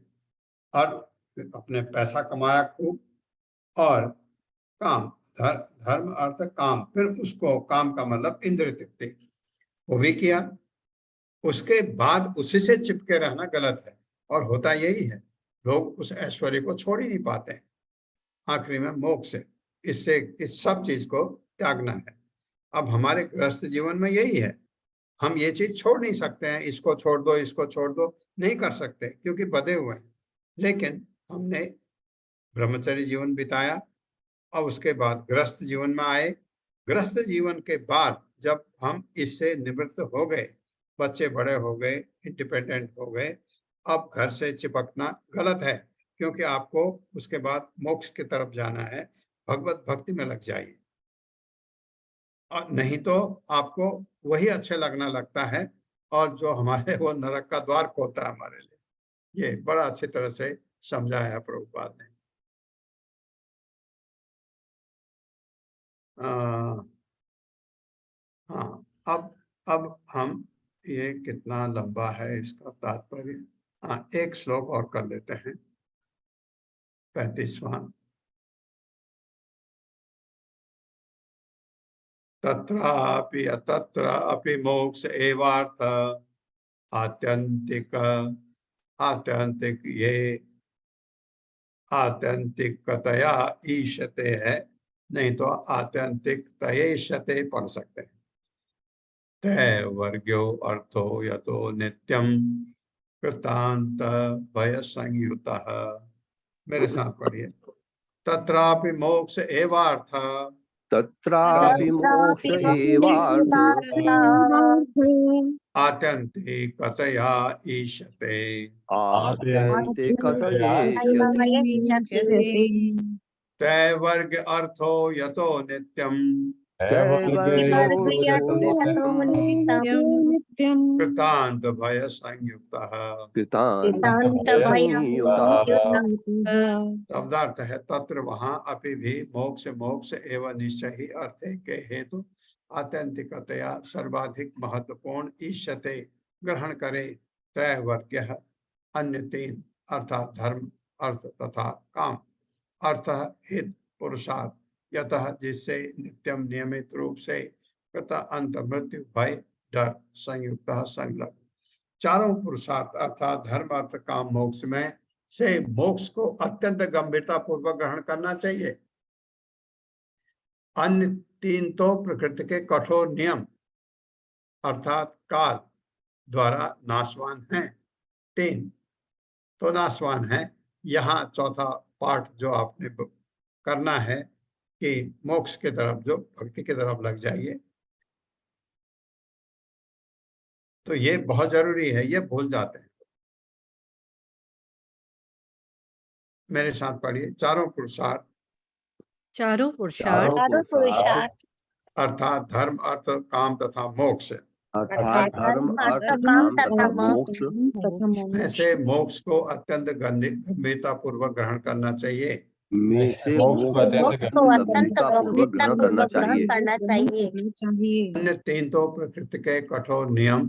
अर्थ अपने पैसा कमाया खूब, और काम, धर्म, अर्थ, काम, फिर उसको काम का मतलब इंद्रिय तृप्ति वो भी किया। उसके बाद उसी से चिपके रहना गलत है, और होता यही है, लोग उस ऐश्वर्य को छोड़ ही नहीं पाते हैं। आखिरी में मोक्ष, इससे इस सब चीज को त्यागना है। अब हमारे गृहस्थ जीवन में यही है, हम ये चीज छोड़ नहीं सकते हैं, इसको छोड़ दो, इसको छोड़ दो, नहीं कर सकते क्योंकि बंधे हुए हैं। लेकिन हमने ब्रह्मचर्य जीवन बिताया, और उसके बाद गृहस्थ जीवन में आए। गृहस्थ जीवन के बाद जब हम इससे निवृत्त हो गए, बच्चे बड़े हो गए, इंडिपेंडेंट हो गए, अब घर से चिपकना गलत है, क्योंकि आपको उसके बाद मोक्ष की तरफ जाना है। भगवत भक्ति में लग जाइए, और नहीं तो आपको वही अच्छे लगना लगता है, और जो हमारे वो नरक का द्वार खोलता है हमारे लिए। ये बड़ा अच्छी तरह से समझाया प्रभुपाद ने। हाँ, अब हम, ये कितना लंबा है इसका तात्पर्य। हाँ, एक श्लोक और कर लेते हैं, 35वां। तत्रापि अतत्रापि मोक्ष एवार्थ आत्यंतिक ये आत्यंतिकतया ईशते है, नहीं तो आत्यंतिक तयेशते पढ़ सकते हैं। तय वर्ग्यो अर्थो यतो नित्यम कृतांत भय संयुतः। मेरे साथ पढ़िए। तत्रापि मोक्ष एवार्थ तत्रापि मोक्ष एवार्थ आत्यंतिकतया ईशते। आत्यन्तिकतये तय वर्ग अर्थो यतो नित्यम कृतांत भय संयुक्तः। शब्दार्थ है तत्र वहां अपि भी मोक्ष एवं निश्चय ही अर्थ के हेतु आत्यंतिकतया सर्वाधिक महत्वपूर्ण ईशते ग्रहण करे। त्रय वर्ग अन्य 3 अर्थात धर्म, अर्थ तथा काम। अर्थ हित पुरुषार्थ, यतः जिससे नित्यम नियमित रूप से कृत अंत मृत्यु भय डर संयुक्त संलग्न। चारों पुरुषार्थ अर्थात धर्म, अर्थ, काम, मोक्ष में से मोक्ष को अत्यंत गंभीरता पूर्वक ग्रहण करना चाहिए। अन्य 3 तो प्रकृति के कठोर नियम अर्थात काल द्वारा नाशवान हैं। 3 तो नाशवान है। यहाँ चौथा पाठ जो आपने करना है कि मोक्ष के तरफ, जो भक्ति की तरफ लग जाइए, तो ये बहुत जरूरी है, ये भूल जाते हैं। मेरे साथ पढ़िए। चारों पुरुषार्थ अर्थात धर्म, अर्थ, काम तथा मोक्ष। अर्थात धर्म, अर्थ, काम काम तथा तथा मोक्ष में से मोक्ष को अत्यंत गंभीरता पूर्वक ग्रहण करना चाहिए। में से मोक्ष को अत्यंत गंभीरतापूर्वक ग्रहण करना चाहिए। करना चाहिए। अन्य तीन तो प्रकृति के कठोर नियम,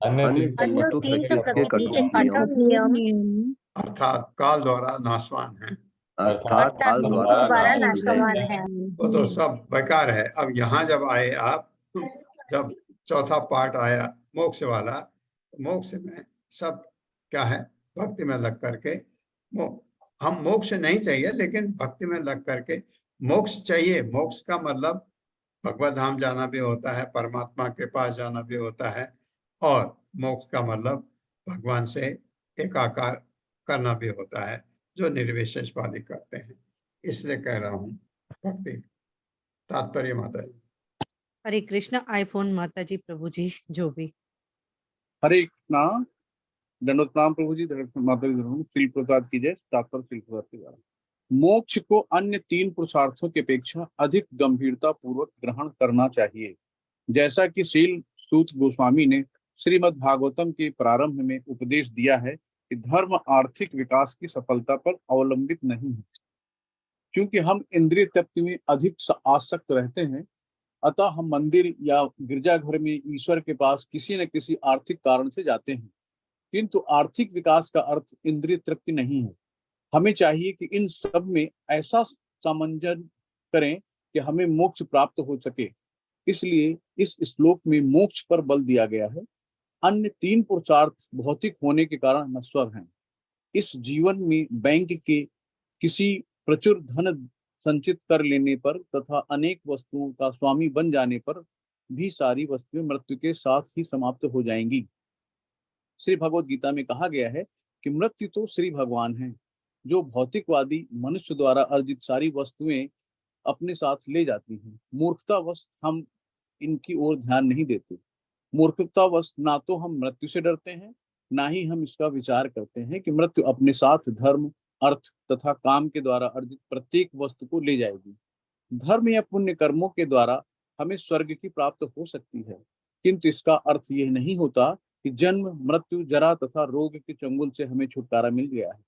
अन्य अन्य तीन तो तीन तो प्रकृति के प्रकृति के कठोर कठोर नियम नियम अर्थात काल द्वारा नाशवान है। अर्थात काल द्वारा द्वारा नाशवान है। नाशवान है। वो तो सब बेकार है। अब यहाँ जब आए आप, जब चौथा पार्ट आया मोक्ष वाला, मोक्ष में सब क्या है, भक्ति में लग करके हम मोक्ष नहीं चाहिए, लेकिन भक्ति में लग करके मोक्ष चाहिए। मोक्ष का मतलब भगवत धाम जाना भी होता है, परमात्मा के पास जाना भी होता है, और मोक्ष का मतलब भगवान से एकाकार करना भी होता है, जो निर्विशेषवादी करते हैं। इसलिए कह रहा हूँ भक्ति। तात्पर्य माता जी। हरे कृष्ण। आईफोन माता जी, प्रभु जी, जो भी। हरे कृष्णा। दंडवत प्रणाम प्रभु जी, माता जी। श्री प्रसाद की जय। तात्पर्य श्री प्रसाद के द्वारा मोक्ष को अन्य तीन पुरुषार्थों की अपेक्षा अधिक गंभीरता पूर्वक ग्रहण करना चाहिए। जैसा कि शील सूत गोस्वामी ने श्रीमद् भागवतम के प्रारंभ में उपदेश दिया है कि धर्म आर्थिक विकास की सफलता पर अवलंबित नहीं है। क्योंकि हम इंद्रिय तृप्ति में अधिक आसक्त रहते हैं, अतः हम मंदिर या गिरजाघर में ईश्वर के पास किसी न किसी आर्थिक कारण से जाते हैं। किंतु आर्थिक विकास का अर्थ इंद्रिय तृप्ति नहीं है। हमें चाहिए कि इन सब में ऐसा सामंजस्य करें कि हमें मोक्ष प्राप्त हो सके। इसलिए इस श्लोक में मोक्ष पर बल दिया गया है। अन्य तीन पुरुषार्थ भौतिक होने के कारण नश्वर हैं। इस जीवन में बैंक के किसी प्रचुर धन संचित कर लेने पर तथा अनेक वस्तुओं का स्वामी बन जाने पर भी सारी वस्तुएं मृत्यु के साथ ही समाप्त हो जाएंगी। श्री भगवद गीता में कहा गया है कि मृत्यु तो श्री भगवान है, जो भौतिकवादी मनुष्य द्वारा अर्जित सारी वस्तुएं अपने साथ ले जाती हैं। मूर्खतावश हम इनकी ओर ध्यान नहीं देते। मूर्खतावश ना तो हम मृत्यु से डरते हैं, ना ही हम इसका विचार करते हैं कि मृत्यु अपने साथ धर्म, अर्थ तथा काम के द्वारा अर्जित प्रत्येक वस्तु को ले जाएगी। धर्म या पुण्य कर्मों के द्वारा हमें स्वर्ग की प्राप्त हो सकती है, किंतु इसका अर्थ यह नहीं होता कि जन्म, मृत्यु, जरा तथा रोग के चंगुल से हमें छुटकारा मिल गया है।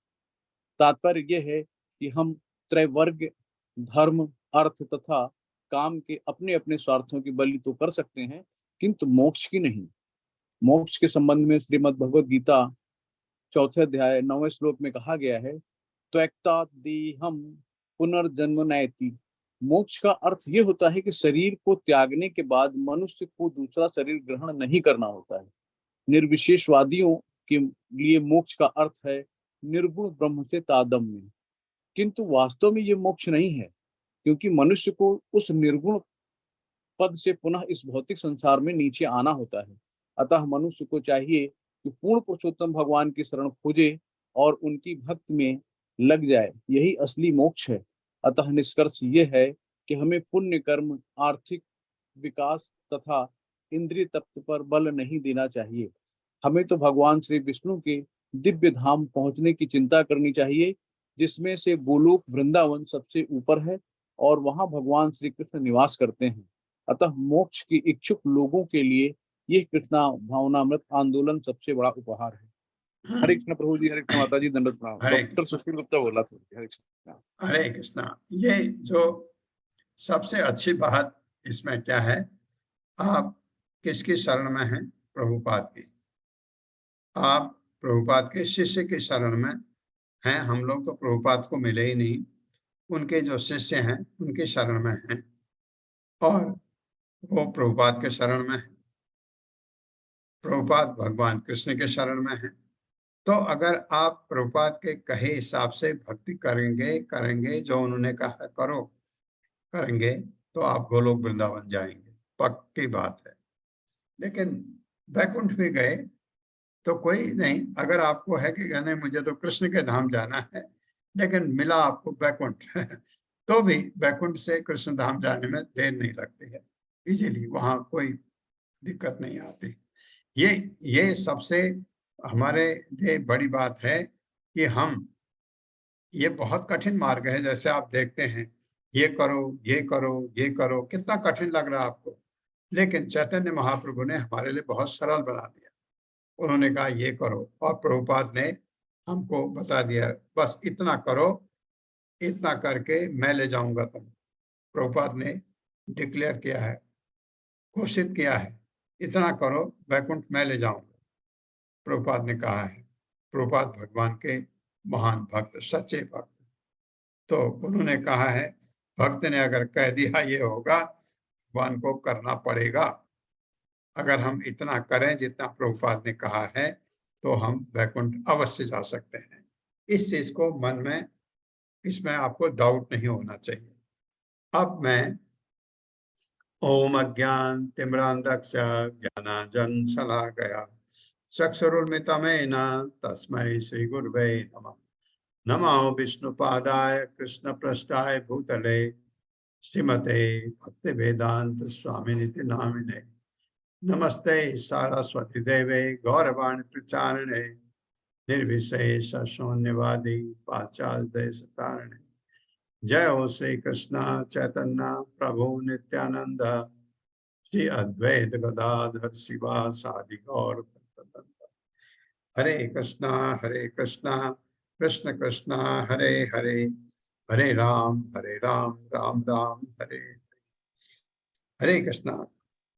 तात्पर्य यह है कि हम त्रैवर्ग, धर्म, अर्थ तथा काम के अपने अपने स्वार्थों की बलि तो कर सकते हैं, किंतु मोक्ष की नहीं। मोक्ष के संबंध में श्रीमद् भगवद गीता 4 अध्याय 9वें श्लोक में कहा गया है, त्वक्ता देहम पुनर्जन्म नयति। मोक्ष का अर्थ यह होता है कि शरीर को त्यागने के बाद मनुष्य को दूसरा शरीर ग्रहण नहीं करना होता है। निर्विशेषवादियों के लिए मोक्ष का अर्थ है निर्गुण ब्रह्म से तादात्म्य, किंतु वास्तव में ये मोक्ष नहीं है, क्योंकि मनुष्य को उस निर्गुण पद से पुनः इस भौतिक संसार में नीचे आना होता है। अतः मनुष्य को चाहिए कि पूर्ण पुरुषोत्तम भगवान की शरण खोजे और उनकी भक्ति में लग जाए। यही असली मोक्ष है। अतः निष्कर्ष ये है कि हमें पुण्य कर्म, आर्थिक विकास तथा इंद्रिय तत्व पर बल नहीं देना चाहिए। हमें तो भगवान श्री विष्णु के दिव्य धाम पहुंचने की चिंता करनी चाहिए, जिसमें से गोलोक वृंदावन सबसे ऊपर है और वहां भगवान श्री कृष्ण निवास करते हैं। अतः मोक्ष की इच्छुक लोगों के लिए यह कृष्णा भावनामृत आंदोलन सबसे बड़ा उपहार है। हरे कृष्ण प्रभु जी। हरे कृष्ण माता जी। दंडवत प्रणाम। डॉक्टर सुशील गुप्ता बोला था। हरे कृष्ण। हरे कृष्णा। ये जो सबसे अच्छी बात इसमें क्या है, आप किसकी शरण में हैं? प्रभुपाद की। आप प्रभुपाद के शिष्य की शरण में हैं। हम लोग तो प्रभुपाद को मिले ही नहीं, उनके जो शिष्य हैं उनके शरण में हैं, और वो प्रभुपाद के शरण में है। प्रभुपाद भगवान कृष्ण के शरण में है। तो अगर आप प्रभुपाद के कहे हिसाब से भक्ति करेंगे जो उन्होंने कहा करो, करेंगे, तो आप गोलोक वृंदावन जाएंगे, पक्की बात है। लेकिन वैकुंठ भी गए तो कोई नहीं, अगर आपको है कि कहने मुझे तो कृष्ण के धाम जाना है, लेकिन मिला आपको वैकुंठ तो भी वैकुंठ से कृष्ण धाम जाने में देर नहीं लगती है, इजीली, वहां कोई दिक्कत नहीं आती। ये सबसे हमारे लिए बड़ी बात है कि हम, ये बहुत कठिन मार्ग है। जैसे आप देखते हैं ये करो, ये करो, ये करो। कितना कठिन लग रहा है आपको, लेकिन चैतन्य महाप्रभु ने हमारे लिए बहुत सरल बना दिया। उन्होंने कहा ये करो, और प्रभुपाद ने हमको बता दिया बस इतना करो, इतना करके मैं ले जाऊंगा तुम। प्रभुपाद ने डिक्लेयर किया है, घोषित किया है, इतना करो वैकुंठ मैं ले जाऊंगा। प्रभुपाद ने कहा है। प्रभुपाद भगवान के महान भक्त, सच्चे भक्त। तो उन्होंने कहा है भक्त ने अगर कह दिया ये होगा, भगवान को करना पड़ेगा। अगर हम इतना करें जितना प्रभुपाद ने कहा है तो हम वैकुंठ अवश्य जा सकते हैं। इस चीज को मन में, इसमें आपको डाउट नहीं होना चाहिए। अब मैं ओम अज्ञान तिम्रांधस्य ज्ञानांजन शलाकया चक्षुरुन्मिलितं तस्मै श्री गुरवे नमः। नमो विष्णुपादाय कृष्णपृष्ठाय भूतले श्रीमते भक्तिवेदांत स्वामिनिति नामिने। नमस्ते सारस्वती देवे गौरवाणी प्रचारिणे निर्विशेष शून्यवादी पाश्चात्य देशतारिणे। जय हो श्री कृष्ण चैतन्य प्रभु नित्यानंद श्री अद्वैत गदाधर शिवासादि गौर भक्तवृंद। हरे कृष्णा कृष्ण कृष्ण हरे हरे, हरे राम राम राम हरे हरे। हरे कृष्णा